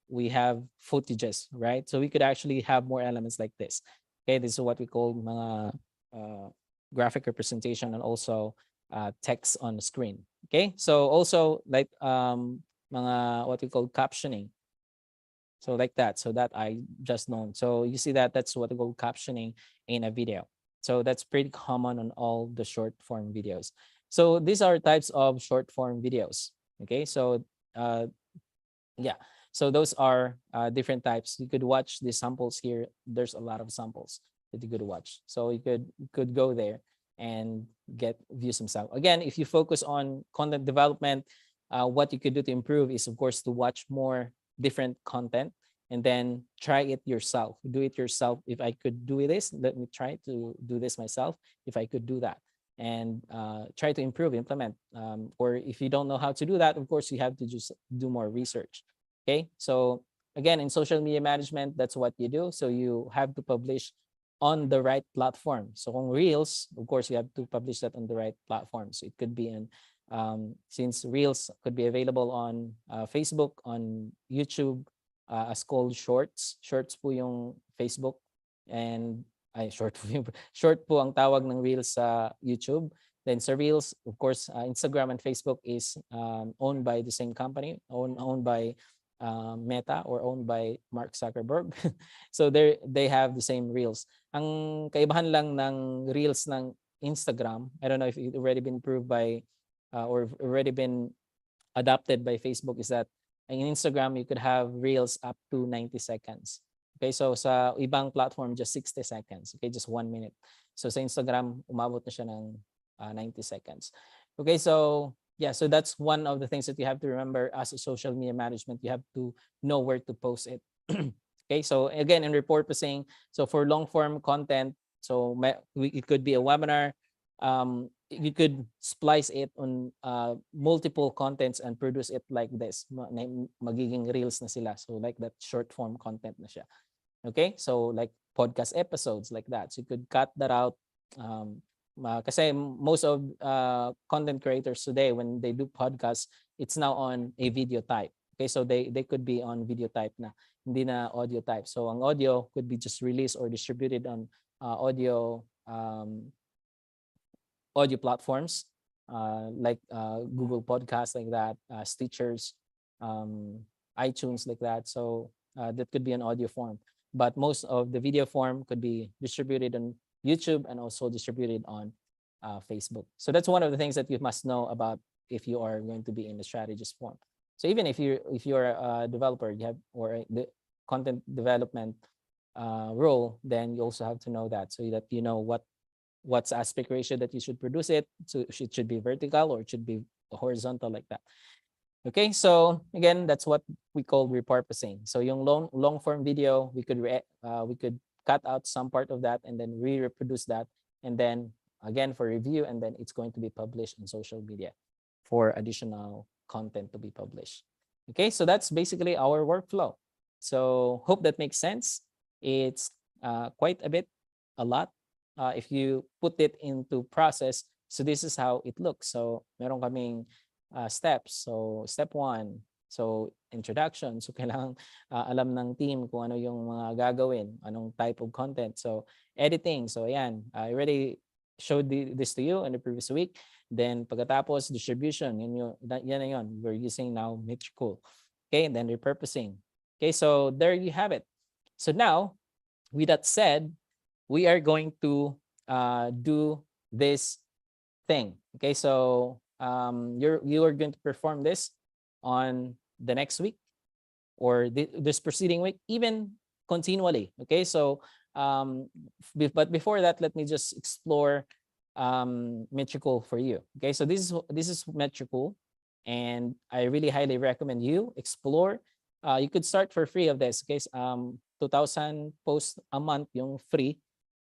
we have footages, right? So we could actually have more elements like this. Okay, this is what we call mga graphic representation, and also text on the screen. Okay, so also like mga what we call captioning. So like that, so that I just known. So you see that that's what we call captioning in a video. So that's pretty common on all the short form videos. So these are types of short form videos. Okay, so yeah. So those are different types. You could watch the samples here. There's a lot of samples that you could watch. So you could go there and get views himself. Again, if you focus on content development, what you could do to improve is, of course, to watch more different content and then try it yourself. Do it yourself. If I could do this, let me try to do this myself. If I could do that, and try to improve, implement. Or if you don't know how to do that, of course, you have to just do more research. Okay, so again, in social media management, that's what you do. So you have to publish on the right platform. So on Reels, of course, you have to publish that on the right platform. So it could be in, since Reels could be available on Facebook, on YouTube, as called Shorts. Shorts po yung Facebook, and ay short po yung, short po ang tawag ng Reels sa YouTube. Then sa Reels, of course, Instagram and Facebook is owned by the same company, owned by Meta, or owned by Mark Zuckerberg. So they have the same Reels. Ang kaibahan lang ng Reels ng Instagram, I don't know if it already been proved by or already been adopted by Facebook, is that in Instagram you could have Reels up to 90 seconds. Okay, so sa ibang platform just 60 seconds. Okay, just 1 minute. So sa Instagram umabot na siya ng 90 seconds. Okay, so yeah, so that's one of the things that you have to remember as a social media management. You have to know where to post it. Okay, so again, in repurposing, so for long form content, so it could be a webinar. You could splice it on multiple contents and produce it like this. Magiging reels na sila. So like that short form content na siya. Okay, so like podcast episodes like that. So you could cut that out. Kasi most of content creators today, when they do podcasts, it's now on a video type. Okay, so they could be on video type na, hindi na audio type. So ang audio could be just released or distributed on audio platforms like Google Podcasts like that, Stitchers, iTunes like that. So that could be an audio form. But most of the video form could be distributed on YouTube and also distributed on Facebook. So that's one of the things that you must know about if you are going to be in the strategist form. So even if you're a developer, you have, or the content development role, then you also have to know that, so that you know what's aspect ratio that you should produce it. So it should be vertical or it should be horizontal like that. Okay, so again, that's what we call repurposing. So yung long form video, we could cut out some part of that and then reproduce that, and then again for review, and then it's going to be published in social media for additional content to be published. Okay, so that's basically our workflow. So hope that makes sense. It's quite a lot. If you put it into process, so this is how it looks. So meron kaming steps. So step 1, so introduction. So kailangan alam ng team kung ano yung mga gagawin, anong type of content. So editing. So ayan, I already showed this to you in the previous week. Then pagkatapos distribution, yan na yun. We're using now Metricool. Okay, and then repurposing. Okay, so there you have it. So now, with that said, we are going to do this thing. Okay, so you are going to perform this on the next week or this preceding week, even continually. Okay, so but before that, let me just explore Metricool for you. Okay, so this is Metricool, and I really highly recommend you explore. You could start for free of this. Okay, 2,000 posts a month yung free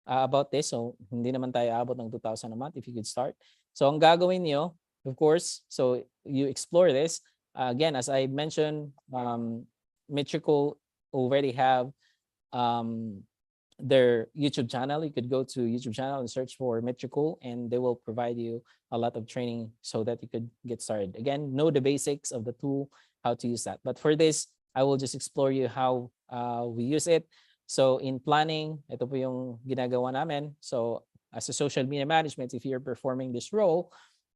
about this. So hindi naman tayo abot ng 2,000 a month if you could start. So ang gagawin niyo, of course, so you explore this. Again, as I mentioned, Metricool already have their YouTube channel. You could go to YouTube channel and search for Metricool, and they will provide you a lot of training so that you could get started. Again, know the basics of the tool, how to use that. But for this, I will just explore you how we use it. So in planning, ito po yung ginagawa namin. So as a social media management, if you're performing this role,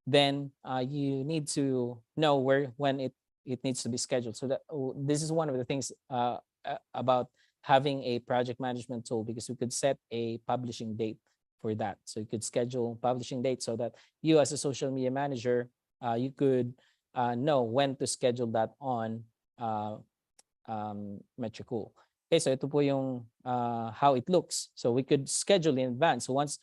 then you need to know when it needs to be scheduled. So that this is one of the things about having a project management tool, because we could set a publishing date for that. So you could schedule publishing date so that you as a social media manager, you could know when to schedule that on Metricool. Okay, so ito po yung how it looks. So we could schedule in advance. So once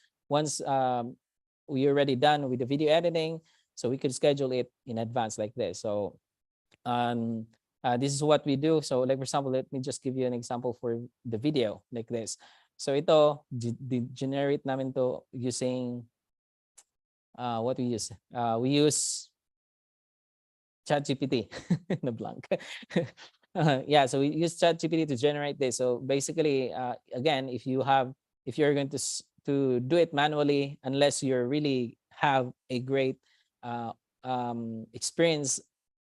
we already done with the video editing, so we could schedule it in advance like this. So this is what we do. So like for example, let me just give you an example for the video like this. So ito, generate namin to using what we use. We use ChatGPT. Na blank. Yeah, so we use ChatGPT to generate this. So basically, again, if you're going to do it manually, unless you really have a great experience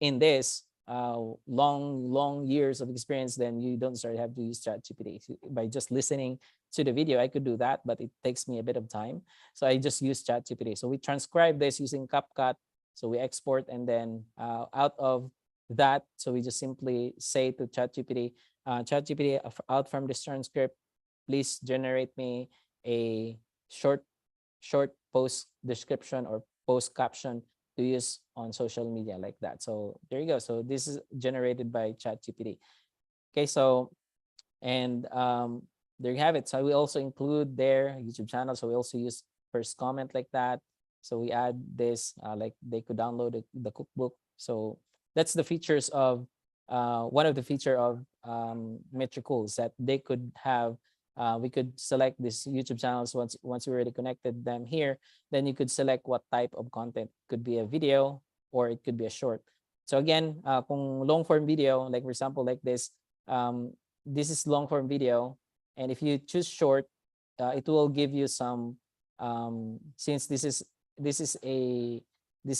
in this, long years of experience, then you don't start have to use ChatGPT. By just listening to the video, I could do that, but it takes me a bit of time. So I just use ChatGPT. So we transcribe this using CapCut. So we export, and then out of that, so we just simply say to ChatGPT, ChatGPT, out from this transcript, please generate me a short post description or post caption to use on social media like that. So there you go. So this is generated by ChatGPT. Okay, so and there you have it. So we also include their YouTube channel. So we also use first comment like that. So we add this, like they could download the cookbook. So that's the features of one of the feature of Metricool, that they could have. We could select this YouTube channels once we already connected them here. Then you could select what type of content. Could be a video or it could be a short. So again, kung long form video, like for example, like this is long form video, and if you choose short, it will give you some. Since this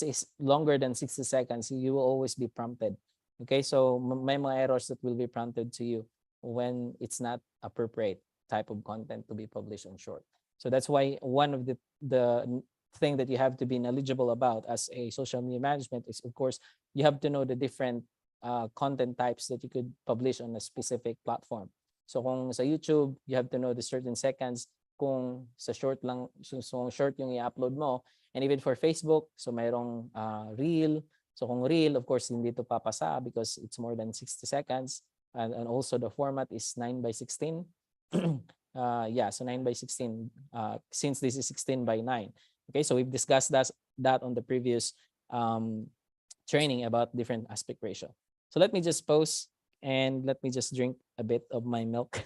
is longer than 60 seconds, you will always be prompted. Okay, so may mga errors that will be prompted to you when it's not appropriate type of content to be published on short. So that's why one of the thing that you have to be knowledgeable about as a social media management is, of course, you have to know the different content types that you could publish on a specific platform. So kung sa YouTube, you have to know the certain seconds. Kung sa short lang, so short yung i-upload mo. And even for Facebook, so mayroong reel. So kung reel, of course, hindi to papasa because it's more than 60 seconds. And also the format is 9:16. Yeah, so 9:16, since this is 16:9. Okay, so we've discussed that on the previous training about different aspect ratio. So let me just pause and let me just drink a bit of my milk.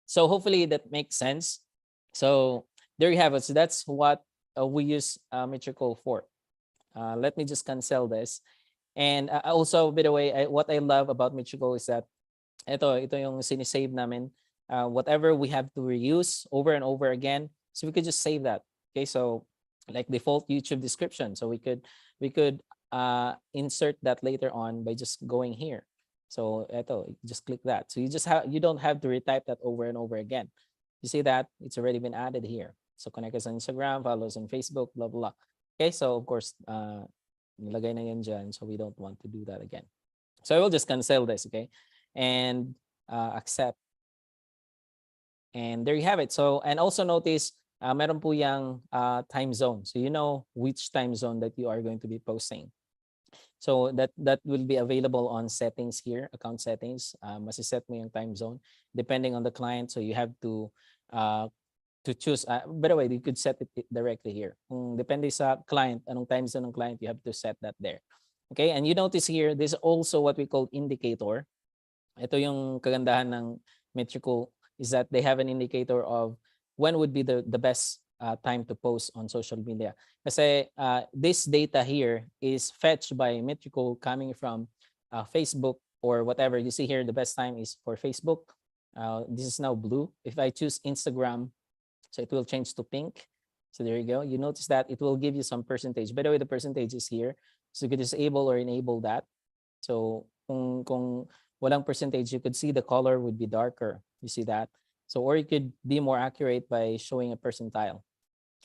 So hopefully that makes sense. So there you have it. So that's what we use Metricool for. Let me just cancel this. And also, by the way, what I love about Metricool is that ito yung sinisave namin. Whatever we have to reuse over and over again, so we could just save that. Okay, so like default YouTube description. So we could insert that later on by just going here. So ito, just click that. So you don't have to retype that over and over again. You see that it's already been added here. So connect us on Instagram, follow us on Facebook, blah blah. Okay, so of course, nilagay na yan dyan, so we don't want to do that again. So I will just cancel this, okay, and accept. And there you have it. So, and also notice, meron po yung time zone. So you know which time zone that you are going to be posting. So that will be available on settings here, account settings. Masiset mo yung time zone depending on the client. So you have to choose. By the way, you could set it directly here. Kung depende sa client, anong time zone ng client, you have to set that there. Okay, and you notice here, this is also what we call indicator. Ito yung kagandahan ng Metricool, is that they have an indicator of when would be the best time to post on social media. Kasi this data here is fetched by Metricool coming from Facebook or whatever. You see here, the best time is for Facebook. This is now blue. If I choose Instagram, so it will change to pink. So there you go. You notice that it will give you some percentage. By the way, the percentage is here. So you could disable or enable that. So kung walang percentage, you could see the color would be darker. You see that? So, or you could be more accurate by showing a percentile.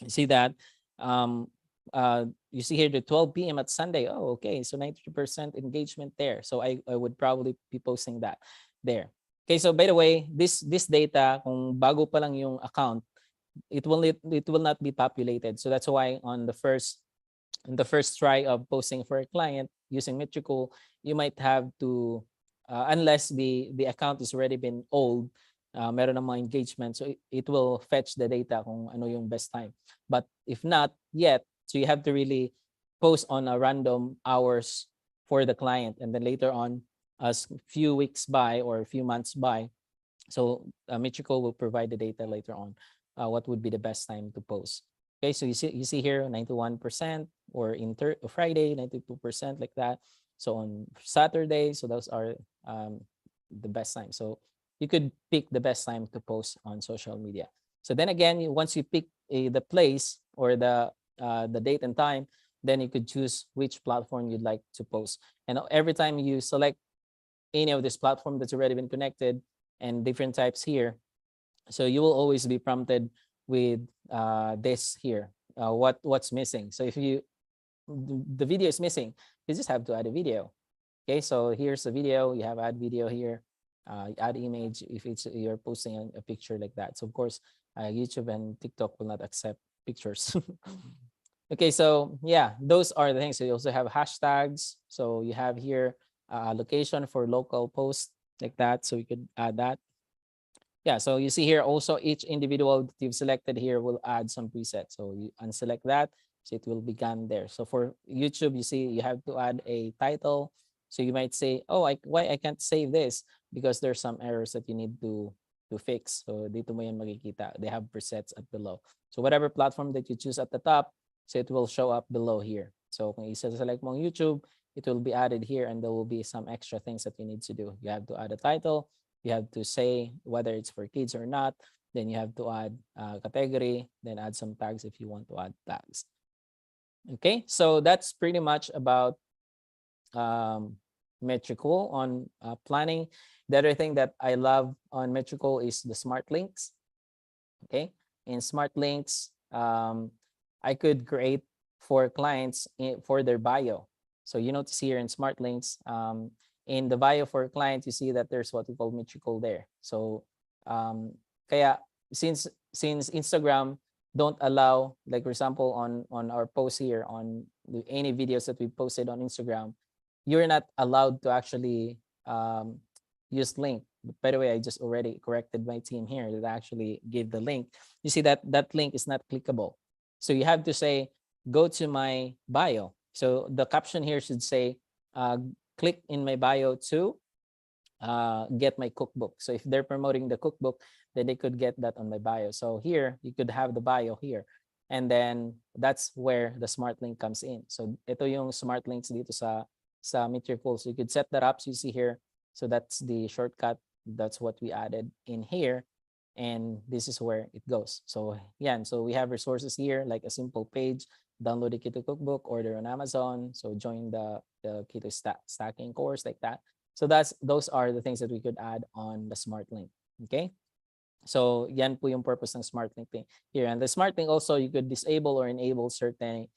You see that? You see here the 12 p.m. at Sunday. Oh, okay. So 90% engagement there. So I would probably be posting that there. Okay, so by the way, this data, kung bago pa lang yung account, it will not be populated. So that's why on the first try of posting for a client using Metricool, you might have to unless the account is already been old, meron ng mga engagement, so it will fetch the data kung ano yung best time. But if not yet, so you have to really post on a random hours for the client, and then later on, as few weeks by or a few months by, so Metricool will provide the data later on, what would be the best time to post. Okay, so you see here 91%, or in Friday 92%, like that. So on Saturday, so those are the best time. So you could pick the best time to post on social media. So then again, once you pick the place or the date and time, then you could choose which platform you'd like to post. And every time you select any of this platform that's already been connected and different types here, so you will always be prompted with this here, what's missing. So if the video is missing, you just have to add a video. Okay, so here's a video, you have add video here, add image if you're posting a picture like that. So of course, YouTube and TikTok will not accept pictures. Okay, so yeah, those are the things. So you also have hashtags. So you have here location for local posts like that. So you could add that. Yeah, so you see here also each individual that you've selected here will add some presets. So you unselect that, so it will begin there. So for YouTube, you see you have to add a title. So you might say, oh, why I can't save this? Because there's some errors that you need to fix. So dito mo yan makikita. They have presets at below. So whatever platform that you choose at the top, so it will show up below here. So kung isa-select mo ang YouTube, it will be added here, and there will be some extra things that you need to do. You have to add a title. You have to say whether it's for kids or not. Then you have to add category, then add some tags if you want to add tags. Okay, so that's pretty much about Metricool on planning. The other thing that I love on Metricool is the smart links. Okay, in smart links, I could create for clients for their bio. So you notice here in smart links, in the bio for clients, you see that there's what we call Metricool there. So kaya since Instagram don't allow, like for example, on our post here on any videos that we posted on Instagram, you're not allowed to actually use link. By the way, I just already corrected my team here that actually gave the link. You see that that link is not clickable. So you have to say, go to my bio. So the caption here should say, click in my bio to get my cookbook. So if they're promoting the cookbook, then they could get that on my bio. So here, you could have the bio here. And then that's where the smart link comes in. So ito yung smart links dito sa Metricool. So you could set that up. So you see here. So that's the shortcut. That's what we added in here. And this is where it goes. So yeah, so we have resources here, like a simple page, download the Keto Cookbook, order on Amazon. So join the Keto stacking course like that. So those are the things that we could add on the smart link. Okay. So yan po yung purpose ng smart link thing here. And the smart link also, you could disable or enable certain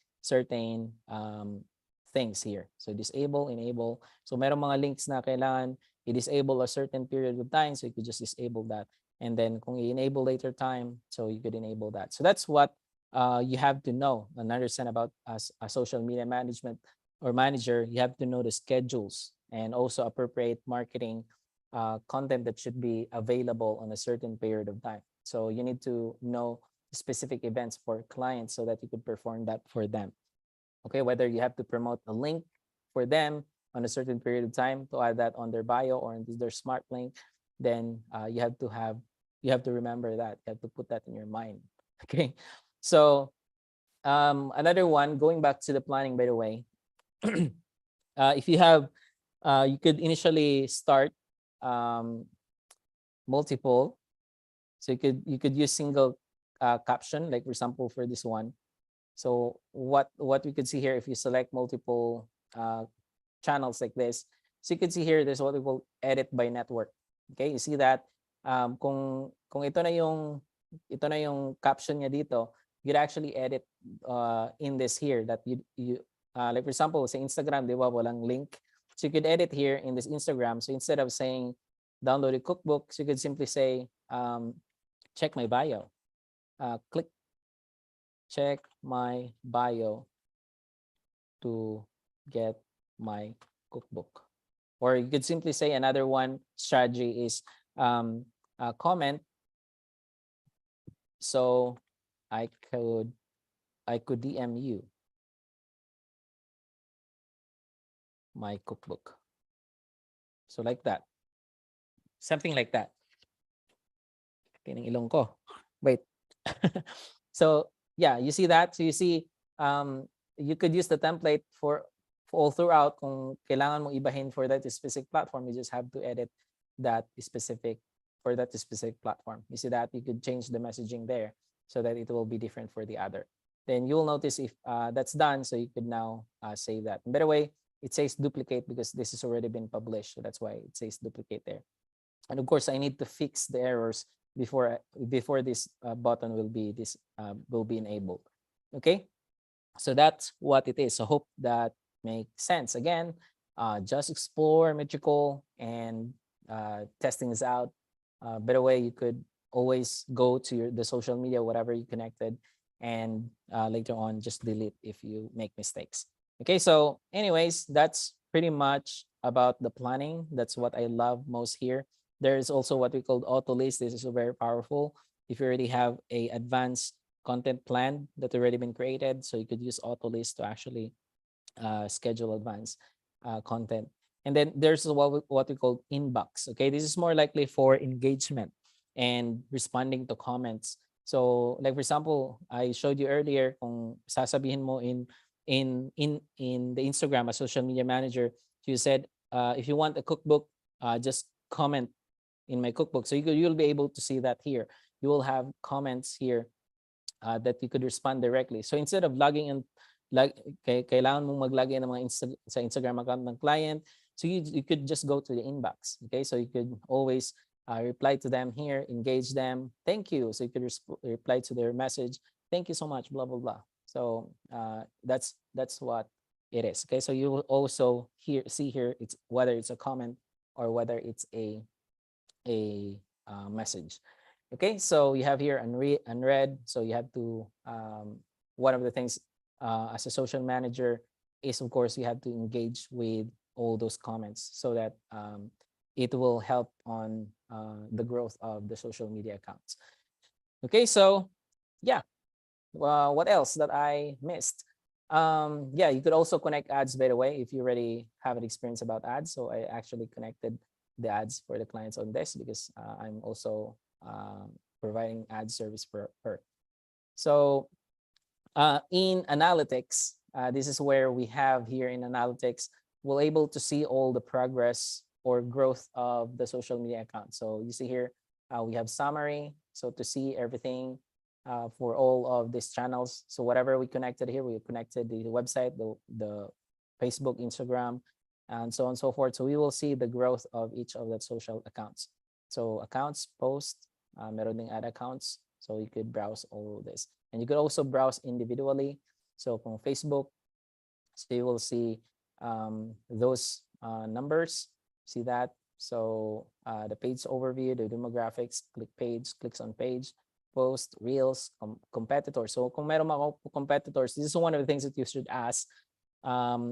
things here. So disable, enable. So meron mga links na kailangan i-disable a certain period of time. So you could just disable that. And then kung i-enable later time, so you could enable that. So that's what you have to know and understand about as a social media management or manager. You have to know the schedules and also appropriate marketing content that should be available on a certain period of time. So you need to know specific events for clients so that you could perform that for them. Okay, whether you have to promote a link for them on a certain period of time to add that on their bio or in their smart link, then you have to remember that. You have to put that in your mind. Okay, so another one, going back to the planning, by the way, if you have, you could initially start multiple. So you could use single caption, like for example for this one. So what we could see here, if you select multiple channels like this, so you can see here, there's what we call edit by network. Okay, you see that kung ito na yung caption niya dito, you'd actually edit in this here that you like for example sa Instagram, di ba, walang link. So you could edit here in this Instagram. So instead of saying download a cookbook, so you could simply say check my bio. click check my bio to get my cookbook. Or you could simply say another one strategy is comment. So I could DM you my cookbook. So like that, something like that. Tinang ilong ko. Wait. So yeah, you see that? So you see, you could use the template for all throughout. Kung kailangan mong ibahin for that specific platform, you just have to edit that specific for that specific platform. You see that? You could change the messaging there so that it will be different for the other. Then you'll notice if that's done, so you could now save that. And by the way, it says duplicate because this has already been published. So that's why it says duplicate there. And of course, I need to fix the errors before this button will be enabled. Okay, so that's what it is. So hope that makes sense. Again, just explore Metrical and testing this out. By the way, you could always go to the social media, whatever you connected, and later on just delete if you make mistakes. Okay, so anyways, that's pretty much about the planning. That's what I love most here. There is also what we call auto list. This is very powerful. If you already have a advanced content plan that already been created, so you could use auto list to actually schedule advanced content. And then there's what we call inbox. Okay, this is more likely for engagement and responding to comments. So like for example, I showed you earlier kung sasabihin mo in the Instagram as social media manager, you said if you want a cookbook, just comment in my cookbook. So you'll be able to see that here. You will have comments here that you could respond directly. So instead of logging in, kailangan mong maglagay ng mga sa Instagram account ng client, so you could just go to the inbox. Okay, so you could always reply to them here, engage them. Thank you. So you could reply to their message. Thank you so much. Blah blah blah. So that's what it is. Okay, so you will also see here it's whether it's a comment or whether it's a message. Okay, so you have here unread. So you have to one of the things as a social manager is of course you have to engage with all those comments so that it will help on the growth of the social media accounts. Okay, so yeah, what else that I missed? Yeah, you could also connect ads, by the way, if you already have an experience about ads. So I actually connected the ads for the clients on this because I'm also providing ad service for her. So in analytics, this is where we have here in analytics, we're able to see all the progress or growth of the social media account. So you see here, we have summary. So to see everything for all of these channels. So whatever we connected here, we connected the website, the Facebook, Instagram, and so on and so forth. So we will see the growth of each of the social accounts. So accounts, post, meron ding ad accounts. So you could browse all of this. And you could also browse individually. So from Facebook, so you will see those numbers. See that? So the page overview, the demographics, click page, clicks on page, post, reels, competitors. So kung meron mga competitors, this is one of the things that you should ask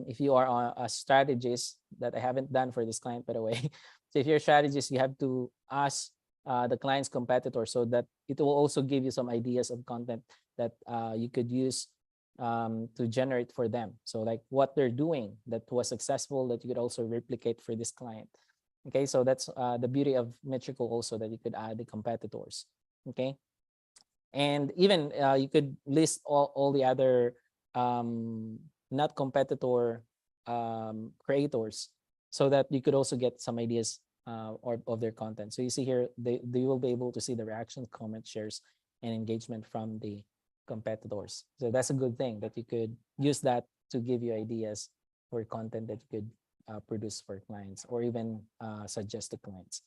if you are a strategist, that I haven't done for this client, by the way. So if you're a strategist, you have to ask the client's competitor so that it will also give you some ideas of content that you could use to generate for them. So like what they're doing that was successful that you could also replicate for this client. Okay, so that's the beauty of Metrical also, that you could add the competitors. Okay, and even you could list all the other not competitor creators so that you could also get some ideas or of their content. So you see here, they will be able to see the reactions, comments, shares, and engagement from the competitors. So that's a good thing that you could use that to give you ideas for content that you could produce for clients or even suggest to clients.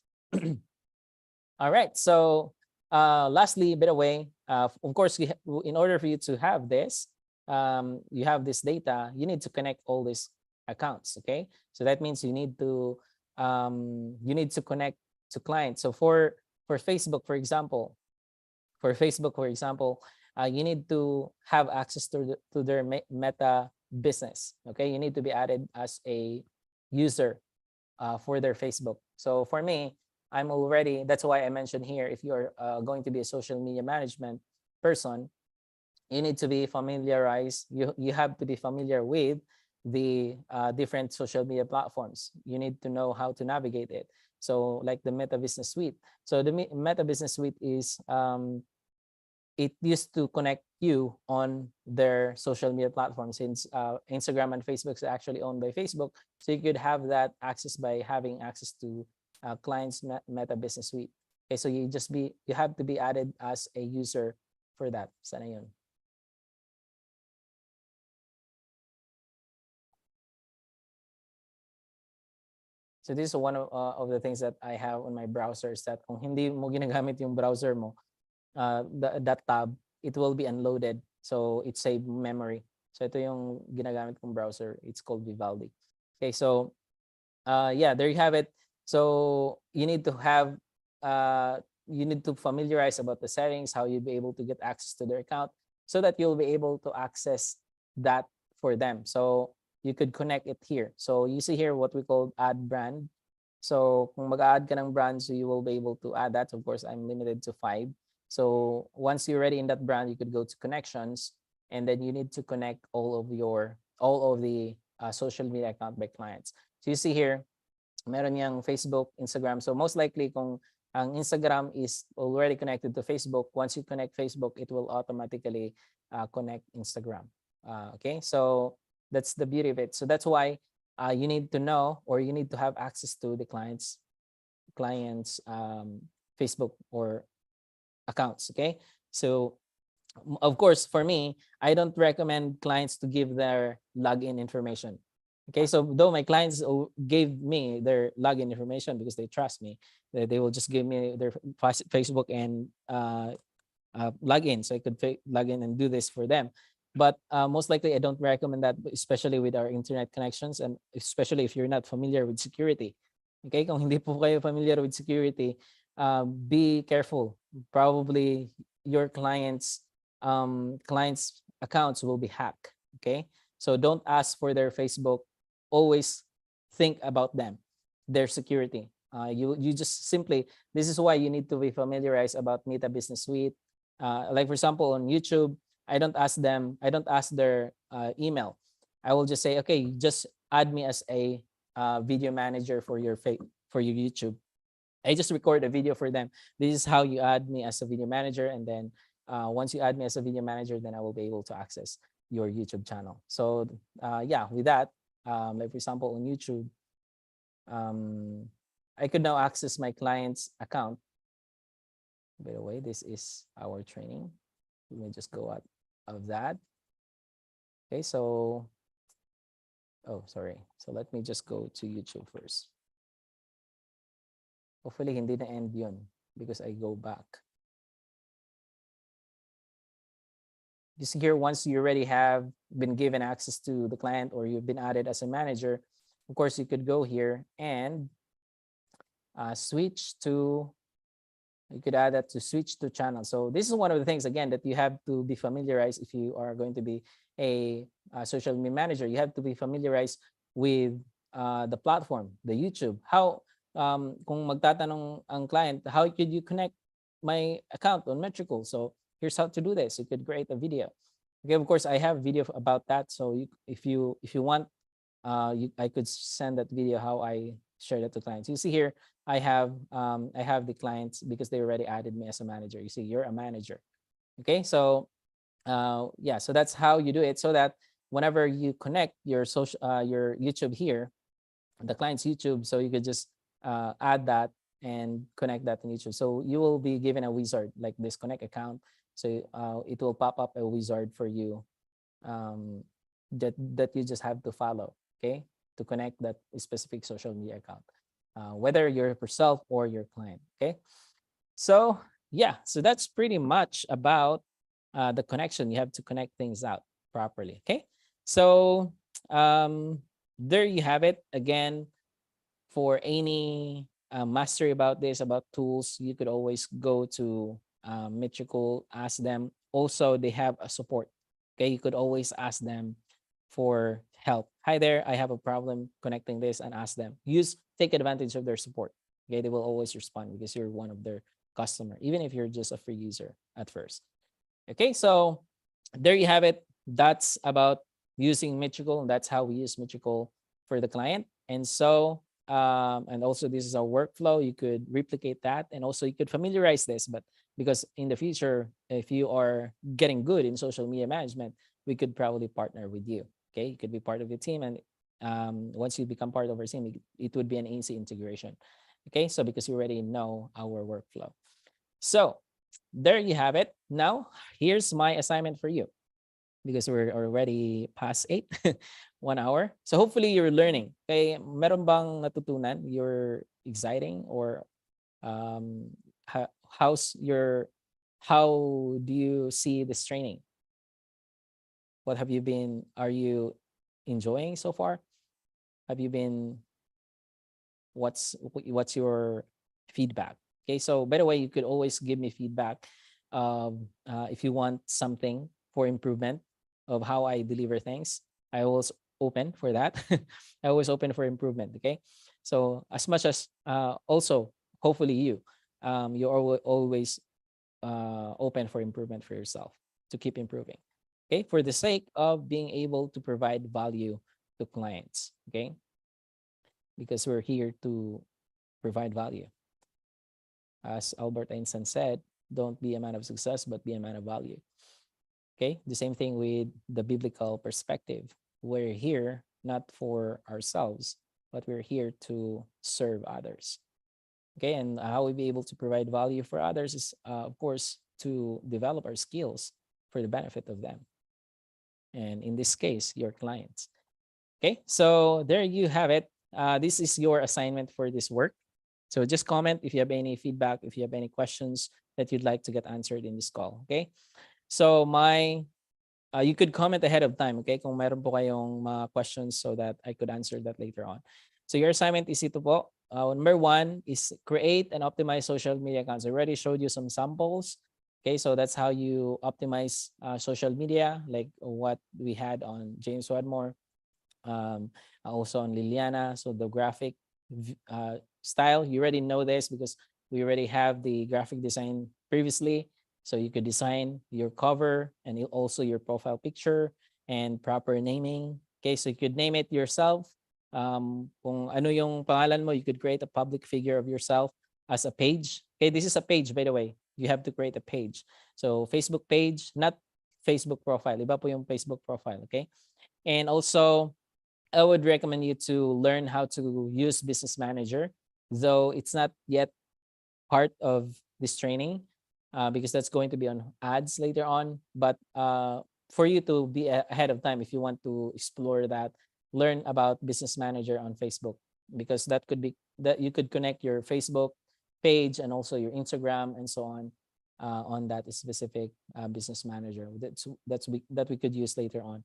All right. So lastly, by the way, of course, in order for you to have this, you have this data, you need to connect all these accounts. Okay. So that means you need to connect to clients. So for Facebook, for example, For Facebook, for example, you need to have access to their Meta business. Okay, you need to be added as a user for their Facebook. So for me, I'm already, that's why I mentioned here, if you're going to be a social media management person, you need to be familiarized, you have to be familiar with the different social media platforms. You need to know how to navigate it. So like the Meta Business Suite. So the Meta Business Suite is, it used to connect you on their social media platforms, since Instagram and Facebook is actually owned by Facebook. So you could have that access by having access to clients Meta Business Suite. Okay, so you have to be added as a user for that. Sana yun. So this is one of the things that I have on my browser, is that kung hindi mo ginagamit yung browser mo, that tab, it will be unloaded. So it save memory. So ito yung ginagamit kong browser. It's called Vivaldi. Okay, so yeah, there you have it. So you need to have, you need to familiarize about the settings, how you'll be able to get access to their account, so that you'll be able to access that for them. So you could connect it here. So you see here what we call add brand. So kung mag-add ka ng brand, so you will be able to add that. Of course, I'm limited to 5. So once you're ready in that brand, you could go to connections, and then you need to connect all of the social media account by clients. So you see here, meron yang Facebook, Instagram. So most likely kung ang Instagram is already connected to Facebook, once you connect Facebook, it will automatically connect Instagram. Okay, so that's the beauty of it. So that's why you need to know, or you need to have access to the clients Facebook or accounts. Okay, so of course, for me, I don't recommend clients to give their login information. Okay, so though my clients gave me their login information because they trust me, they will just give me their Facebook and login, so I could log in and do this for them. But most likely, I don't recommend that, especially with our internet connections, and especially if you're not familiar with security. Okay, kung hindi po kayo familiar with security, be careful. Probably your clients' accounts will be hacked. Okay, so don't ask for their Facebook. Always think about them, their security. You just simply, this is why you need to be familiarized about Meta Business Suite. Like for example, on YouTube, I don't ask their email. I will just say, okay, just add me as a video manager for your YouTube. I just record a video for them. This is how you add me as a video manager, and then once you add me as a video manager, then I will be able to access your YouTube channel. So yeah, with that, like for example, on YouTube, I could now access my client's account. By the way, this is our training. We may just go out of that. Okay, so, oh, sorry. So let me just go to YouTube first. Hopefully, hindi na end yun because I go back. Just here, once you already have been given access to the client, or you've been added as a manager, of course, you could go here and switch to, you could add that to switch to channel. So this is one of the things, again, that you have to be familiarized if you are going to be a social media manager. You have to be familiarized with the platform, the YouTube. How, kung magtatanong ang client, how could you connect my account on Metricool? So here's how to do this. You could create a video. Okay, of course, I have video about that. So if you want, I could send that video how I share that to clients. You see here, I have the clients because they already added me as a manager. You see, you're a manager. Okay, so yeah, so that's how you do it, so that whenever you connect your your YouTube here, the client's YouTube, so you could just add that and connect that in YouTube. So you will be given a wizard like this connect account. So it will pop up a wizard for you that you just have to follow. Okay, to connect that specific social media account, whether you're yourself or your client. Okay, so yeah, so that's pretty much about the connection. You have to connect things out properly. Okay, so there you have it. Again, for any mastery about this, about tools, you could always go to Metricool, ask them. Also, they have a support. Okay, you could always ask them for help. Hi there, I have a problem connecting this, and ask them. Take advantage of their support. Okay, they will always respond because you're one of their customer, even if you're just a free user at first. Okay, so there you have it. That's about using Metricool, and that's how we use Metricool for the client. And so, and also this is our workflow. You could replicate that, and also you could familiarize this. But because in the future, if you are getting good in social media management, we could probably partner with you. Okay, you could be part of the team, and once you become part of our team, it would be an easy integration. Okay, so because you already know our workflow. So there you have it. Now, here's my assignment for you because we're already past 8, 1 hour. So hopefully you're learning. Okay, meron bang natutunan? You're exciting or how's your how do you see this training? What have you been are you enjoying so far? Have you been what's your feedback? Okay, so by the way, you could always give me feedback if you want something for improvement of how I deliver things. I always open for that. I always open for improvement. Okay, so as much as also hopefully you're always open for improvement for yourself to keep improving. Okay, for the sake of being able to provide value to clients. Okay, because we're here to provide value. As Albert Einstein said, don't be a man of success, but be a man of value. Okay, the same thing with the biblical perspective. We're here not for ourselves, but we're here to serve others. Okay, and how we be able to provide value for others is, of course, to develop our skills for the benefit of them. And in this case, your clients. Okay, so there you have it. This is your assignment for this work. So just comment if you have any feedback, if you have any questions that you'd like to get answered in this call. Okay, so you could comment ahead of time, okay, kung meron po kayong mga questions so that I could answer that later on. So your assignment is ito po. Number 1 is create and optimize social media accounts. I already showed you some samples. Okay, so that's how you optimize social media, like what we had on James Wedmore, also on Liliana. So the graphic style, you already know this because we already have the graphic design previously. So you could design your cover and also your profile picture and proper naming. Okay, so you could name it yourself. Kung ano yung pangalan mo, you could create a public figure of yourself as a page. Okay, this is a page, by the way. You have to create a page. So Facebook page, not Facebook profile. Iba po yung Facebook profile, okay? And also, I would recommend you to learn how to use Business Manager, though it's not yet part of this training because that's going to be on ads later on. But for you to be ahead of time, if you want to explore that, learn about Business Manager on Facebook, because that could be that you could connect your Facebook page and also your Instagram and so on that specific Business Manager that we could use later on.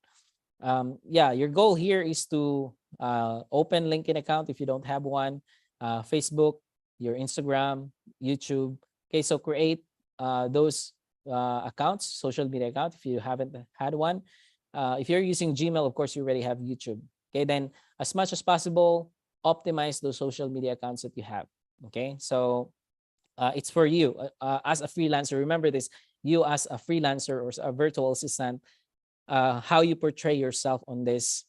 Yeah, your goal here is to open LinkedIn account if you don't have one, Facebook, your Instagram, YouTube. Okay, so create those accounts, social media account if you haven't had one. If you're using Gmail, of course, you already have YouTube. Okay, then as much as possible, optimize those social media accounts that you have. Okay, so it's for you as a freelancer. Remember this, you as a freelancer or a virtual assistant, how you portray yourself on this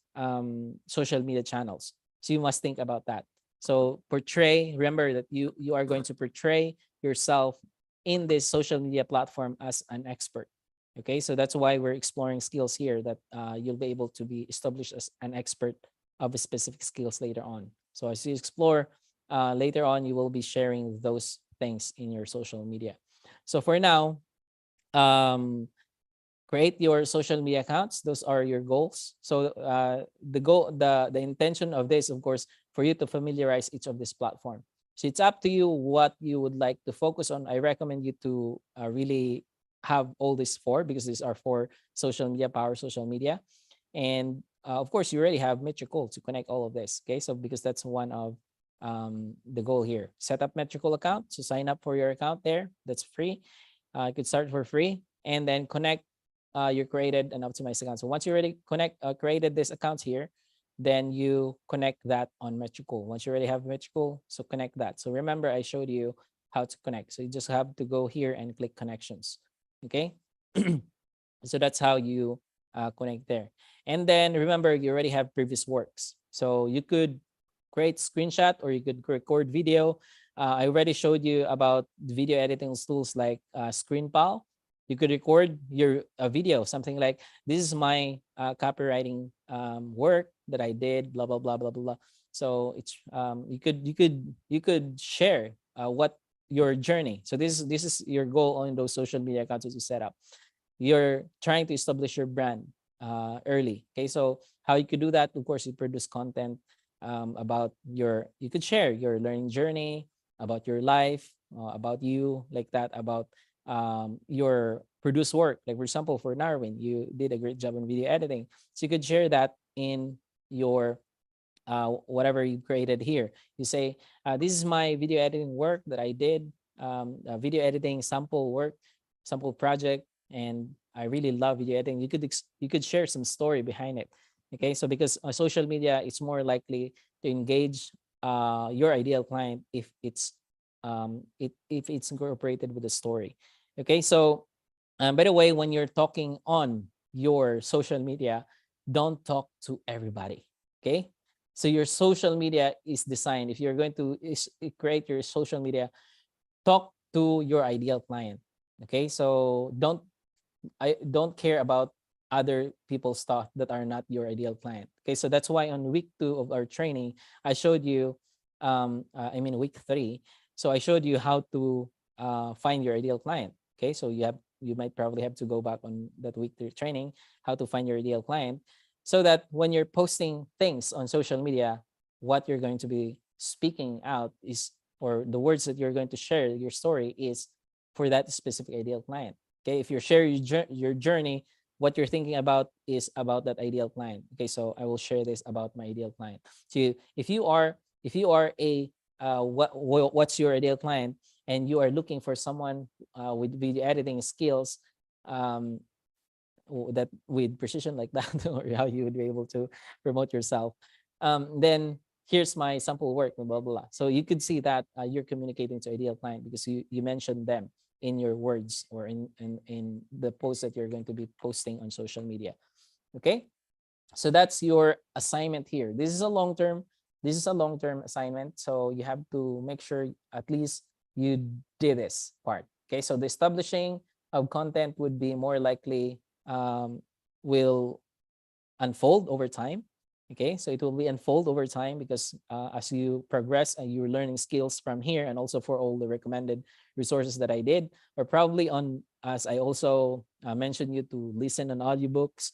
social media channels. So you must think about that. So remember that you are going to portray yourself in this social media platform as an expert. Okay, so that's why we're exploring skills here that you'll be able to be established as an expert of a specific skills later on. So as you explore later on, you will be sharing those things in your social media. So for now, create your social media accounts. Those are your goals. So the intention of this, of course, for you to familiarize each of this platform. So it's up to you what you would like to focus on. I recommend you to really have all these 4 because these are 4 social media, power social media. And of course, you already have Metricool to connect all of this. Okay, so because that's one of the goal here. Set up Metricool account. So sign up for your account there. That's free. You could start for free and then connect your created and optimized account. So once you already created this account here, then you connect that on Metricool. Once you already have Metricool, so connect that. So remember, I showed you how to connect. So you just have to go here and click connections. Okay. So that's how you connect there. And then remember, you already have previous works. So you could create screenshot or you could record video. I already showed you about video editing tools like ScreenPal. You could record your video, something like this is my copywriting work that I did, blah blah blah blah blah. So it's you could share what your journey. So this is your goal on those social media accounts that you set up. You're trying to establish your brand early. Okay, so how you could do that? Of course, you produce content about your. You could share your learning journey, about your life, about you, like that, about your produce work. Like for example, for Narwin, you did a great job in video editing, so you could share that in your whatever you created here. You say, this is my video editing work that I did, video editing sample work, sample project, and I really love video editing. You could share some story behind it. Okay, so because on social media, it's more likely to engage your ideal client if it's incorporated with a story. Okay, so by the way, when you're talking on your social media, don't talk to everybody. Okay, so your social media is designed. If you're going to create your social media, talk to your ideal client. Okay, so don't care about other people's stuff that are not your ideal client. Okay, so that's why on week 2 of our training, I showed you, week 3. So I showed you how to find your ideal client. Okay, so you might probably have to go back on that week 3 training, how to find your ideal client, so that when you're posting things on social media, what you're going to be speaking out is, or the words that you're going to share your story is for that specific ideal client. Okay, if you're sharing your journey, what you're thinking about is about that ideal client. Okay, so I will share this about my ideal client. So if you are a what's your ideal client, and you are looking for someone with video editing skills, um, that with precision like that, or how you would be able to promote yourself, then here's my sample work, blah blah blah. So you could see that you're communicating to ideal client because you mentioned them in your words, or in the post that you're going to be posting on social media. Okay, so that's your assignment here. This is a long term assignment, so you have to make sure at least you did this part. Okay, so the establishing of content would be more likely, will unfold over time. Okay, so it will be unfold over time because as you progress and you're learning skills from here, and also for all the recommended resources that I did, or probably on, as I also mentioned you to listen on audiobooks,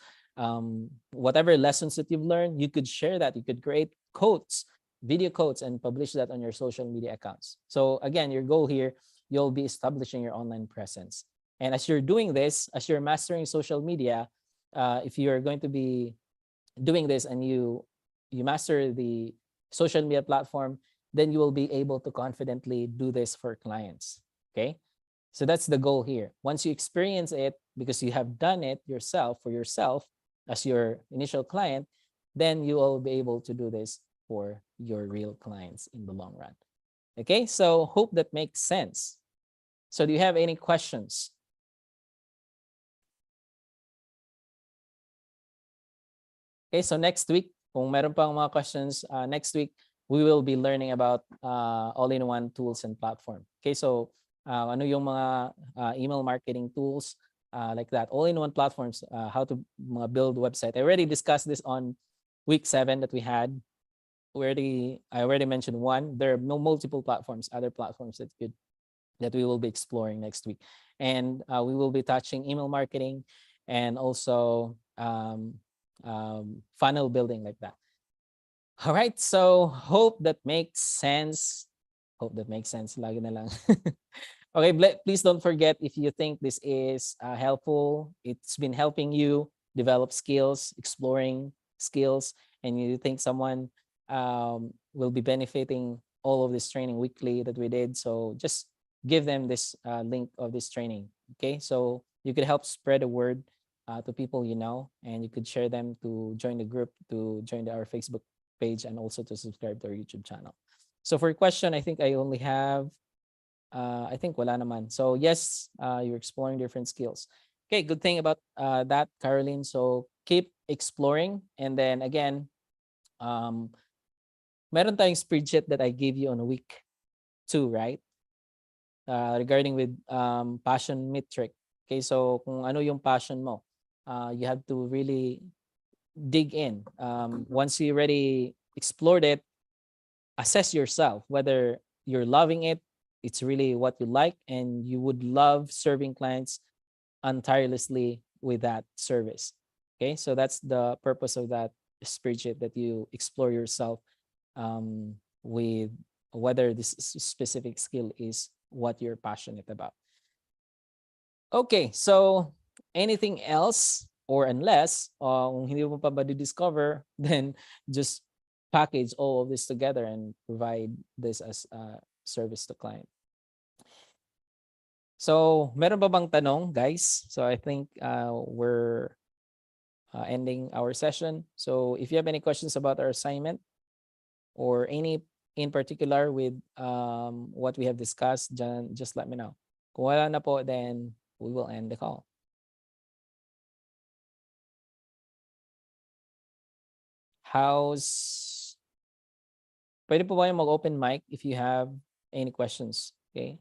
whatever lessons that you've learned, you could share that. You could create quotes, video quotes, and publish that on your social media accounts. So again, your goal here, you'll be establishing your online presence. And as you're doing this, as you're mastering social media, if you're going to be doing this and you master the social media platform, then you will be able to confidently do this for clients. Okay, so that's the goal here. Once you experience it, because you have done it yourself for yourself as your initial client, then you will be able to do this for your real clients in the long run. Okay, so hope that makes sense. So do you have any questions? Okay, so next week, kung meron pang mga questions, next week, we will be learning about all-in-one tools and platform. Okay, so ano yung mga email marketing tools, like that, all-in-one platforms, how to build website. I already discussed this on week 7 that we had. I already mentioned one. There are multiple platforms, other platforms that we will be exploring next week. And we will be touching email marketing and also funnel building, like that. All right, so hope that makes sense. Hope that makes sense. Lagi na lang. Okay, please don't forget, if you think this is helpful, it's been helping you develop skills, exploring skills, and you think someone will be benefiting all of this training weekly that we did, so just give them this link of this training. Okay, so you could help spread the word to people you know, and you could share them to join the group, to join our Facebook page, and also to subscribe to our YouTube channel. So for your question, I think I only have, I think wala naman. So yes, you're exploring different skills. Okay, good thing about that, Caroline. So keep exploring, and then again, um, meron tayong spreadsheet that I gave you on week 2, right? Regarding with passion metric. Okay, so kung ano yung passion mo, you have to really dig in. Once you already explored it, assess yourself whether you're loving it, it's really what you like, and you would love serving clients tirelessly with that service. Okay, so that's the purpose of that spreadsheet, that you explore yourself with whether this specific skill is what you're passionate about. Okay, so anything else, or unless kung hindi mo pa ba discover, then just package all of this together and provide this as a service to client. So, meron ba bang tanong, guys? So, I think we're ending our session. So, if you have any questions about our assignment or any in particular with what we have discussed, just let me know. Kung wala na po, then we will end the call. How's... Pwede po ba yung mag-open mic if you have any questions? Okay?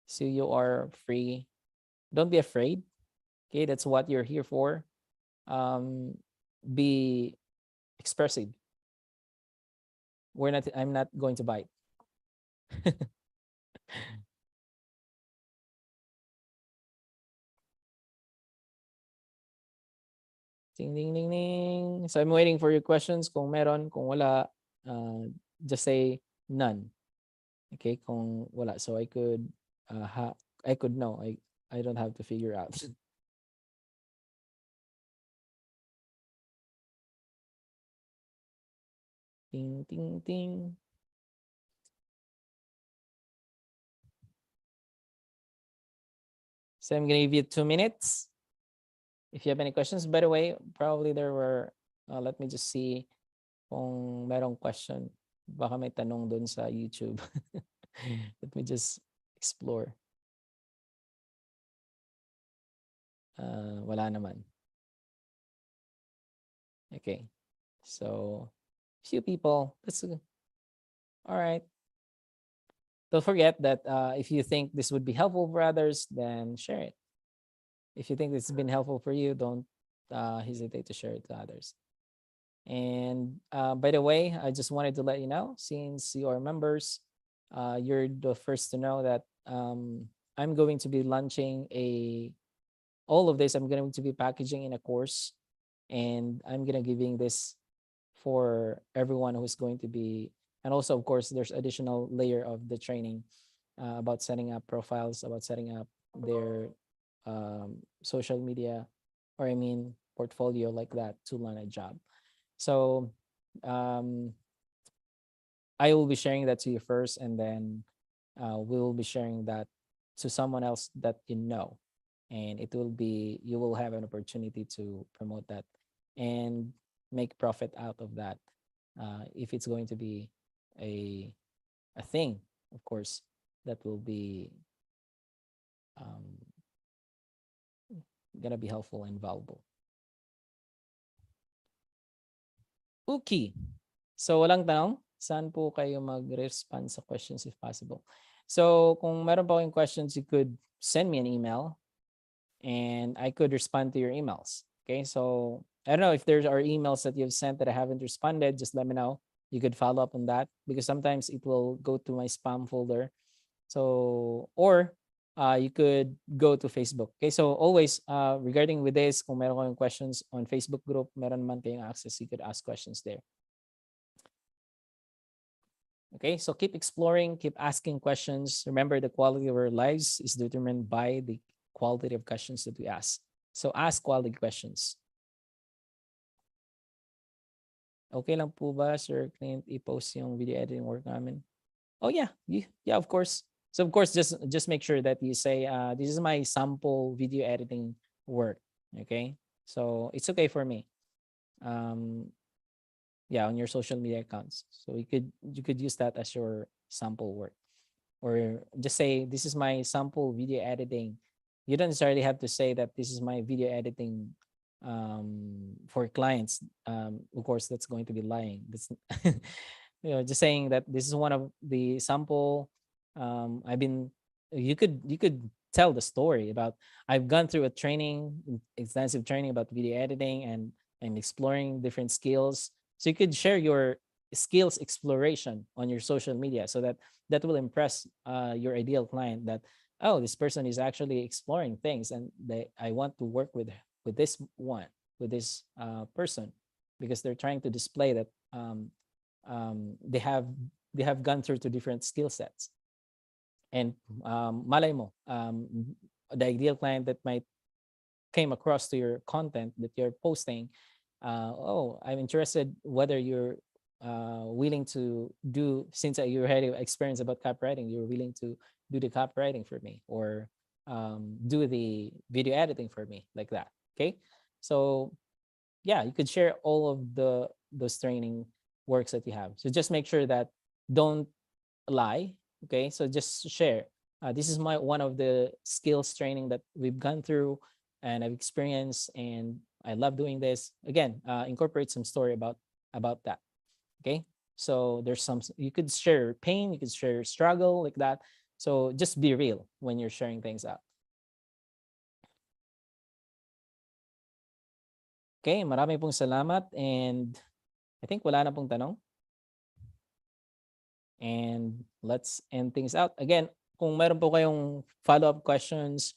So you are free. Don't be afraid. Okay, that's what you're here for. Be expressive. I'm not going to bite. Ding, ding, ding, ding. So I'm waiting for your questions. Kung meron, kung wala, just say none. Okay, kung wala. So I could, I could know. I don't have to figure out. Ting, ting, ting. So I'm gonna give you 2 minutes. If you have any questions, by the way, probably there were, let me just see kung merong question. Baka may tanong dun sa YouTube. Let me just explore. Wala naman. Okay. So, few people. That's all right. Don't forget that if you think this would be helpful for others, then share it. If you think this has been helpful for you, don't hesitate to share it to others. And by the way, I just wanted to let you know, since you are members, you're the first to know that I'm going to be launching all of this. I'm going to be packaging in a course, and I'm going to giving this for everyone who's going to be, and also of course there's additional layer of the training about setting up profiles, about setting up their social media, or I mean portfolio, like that, to land a job. So I will be sharing that to you first, and then we will be sharing that to someone else that you know, and it will be, you will have an opportunity to promote that and make profit out of that, if it's going to be a thing, of course, that will be gonna be helpful and valuable. Okay. So walang tanong? Saan po kayo mag-respond sa questions if possible? So kung meron pa kayong questions, you could send me an email and I could respond to your emails. Okay, so I don't know if there are emails that you've sent that I haven't responded, just let me know. You could follow up on that, because sometimes it will go to my spam folder. So, or you could go to Facebook. Okay, so always regarding with this, kung meron kayong questions on Facebook group, meron man kayong access, you could ask questions there. Okay, so keep exploring, keep asking questions. Remember, the quality of our lives is determined by the quality of questions that we ask. So ask quality questions. Okay lang po ba, Sir Clint, i-post yung video editing work namin? Oh yeah, yeah, of course. So of course, just make sure that you say, this is my sample video editing work. Okay. So it's okay for me. Um, yeah, on your social media accounts. So you could use that as your sample work. Or just say this is my sample video editing. You don't necessarily have to say that this is my video editing for clients. Of course, that's going to be lying. That's just saying that this is one of the sample. I've been. You could tell the story about I've gone through a training, extensive training about video editing, and I'm exploring different skills. So you could share your skills exploration on your social media so that will impress your ideal client that, oh, this person is actually exploring things, and I want to work with this one, with this person, because they're trying to display that they have gone through to different skill sets. And malay mo, the ideal client that might came across to your content that you're posting, oh, I'm interested whether you're willing to do, since you already experience about copywriting, you're willing to do the copywriting for me, or do the video editing for me, like that. Okay. So yeah, you could share all of those training works that you have. So just make sure that don't lie. Okay. So just share. This is my one of the skills training that we've gone through and I've experienced, and I love doing this. Again, incorporate some story about that. Okay. So there's some, you could share pain, you could share struggle, like that. So just be real when you're sharing things out. Okay, marami pong salamat, and I think wala na pong tanong. And let's end things out. Again, kung meron po kayong follow-up questions,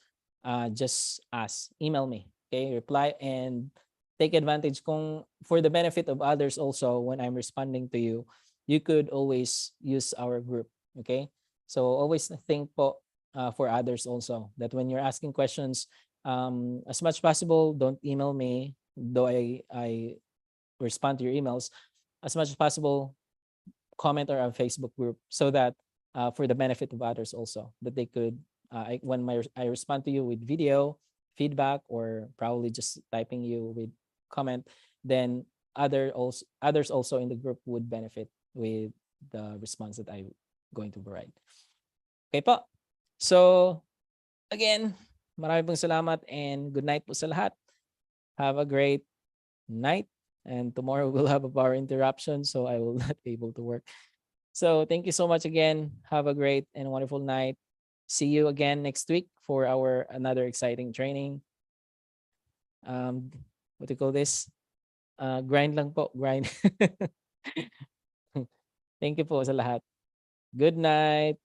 just ask, email me. Okay, reply and take advantage kung for the benefit of others also, when I'm responding to you, you could always use our group. Okay, so always think po for others also, that when you're asking questions, as much possible, don't email me, though I respond to your emails. As much as possible, comment on our Facebook group, so that for the benefit of others also, that they could, I respond to you with video feedback, or probably just typing you with comment, then others also in the group would benefit with the response that I'm going to provide. Okay po. So again, marami pong salamat and good night po sa lahat. Have a great night. And tomorrow we'll have a power interruption, so I will not be able to work. So thank you so much again. Have a great and wonderful night. See you again next week for our another exciting training. What do you call this? Grind lang po, grind. Thank you po sa lahat. Good night.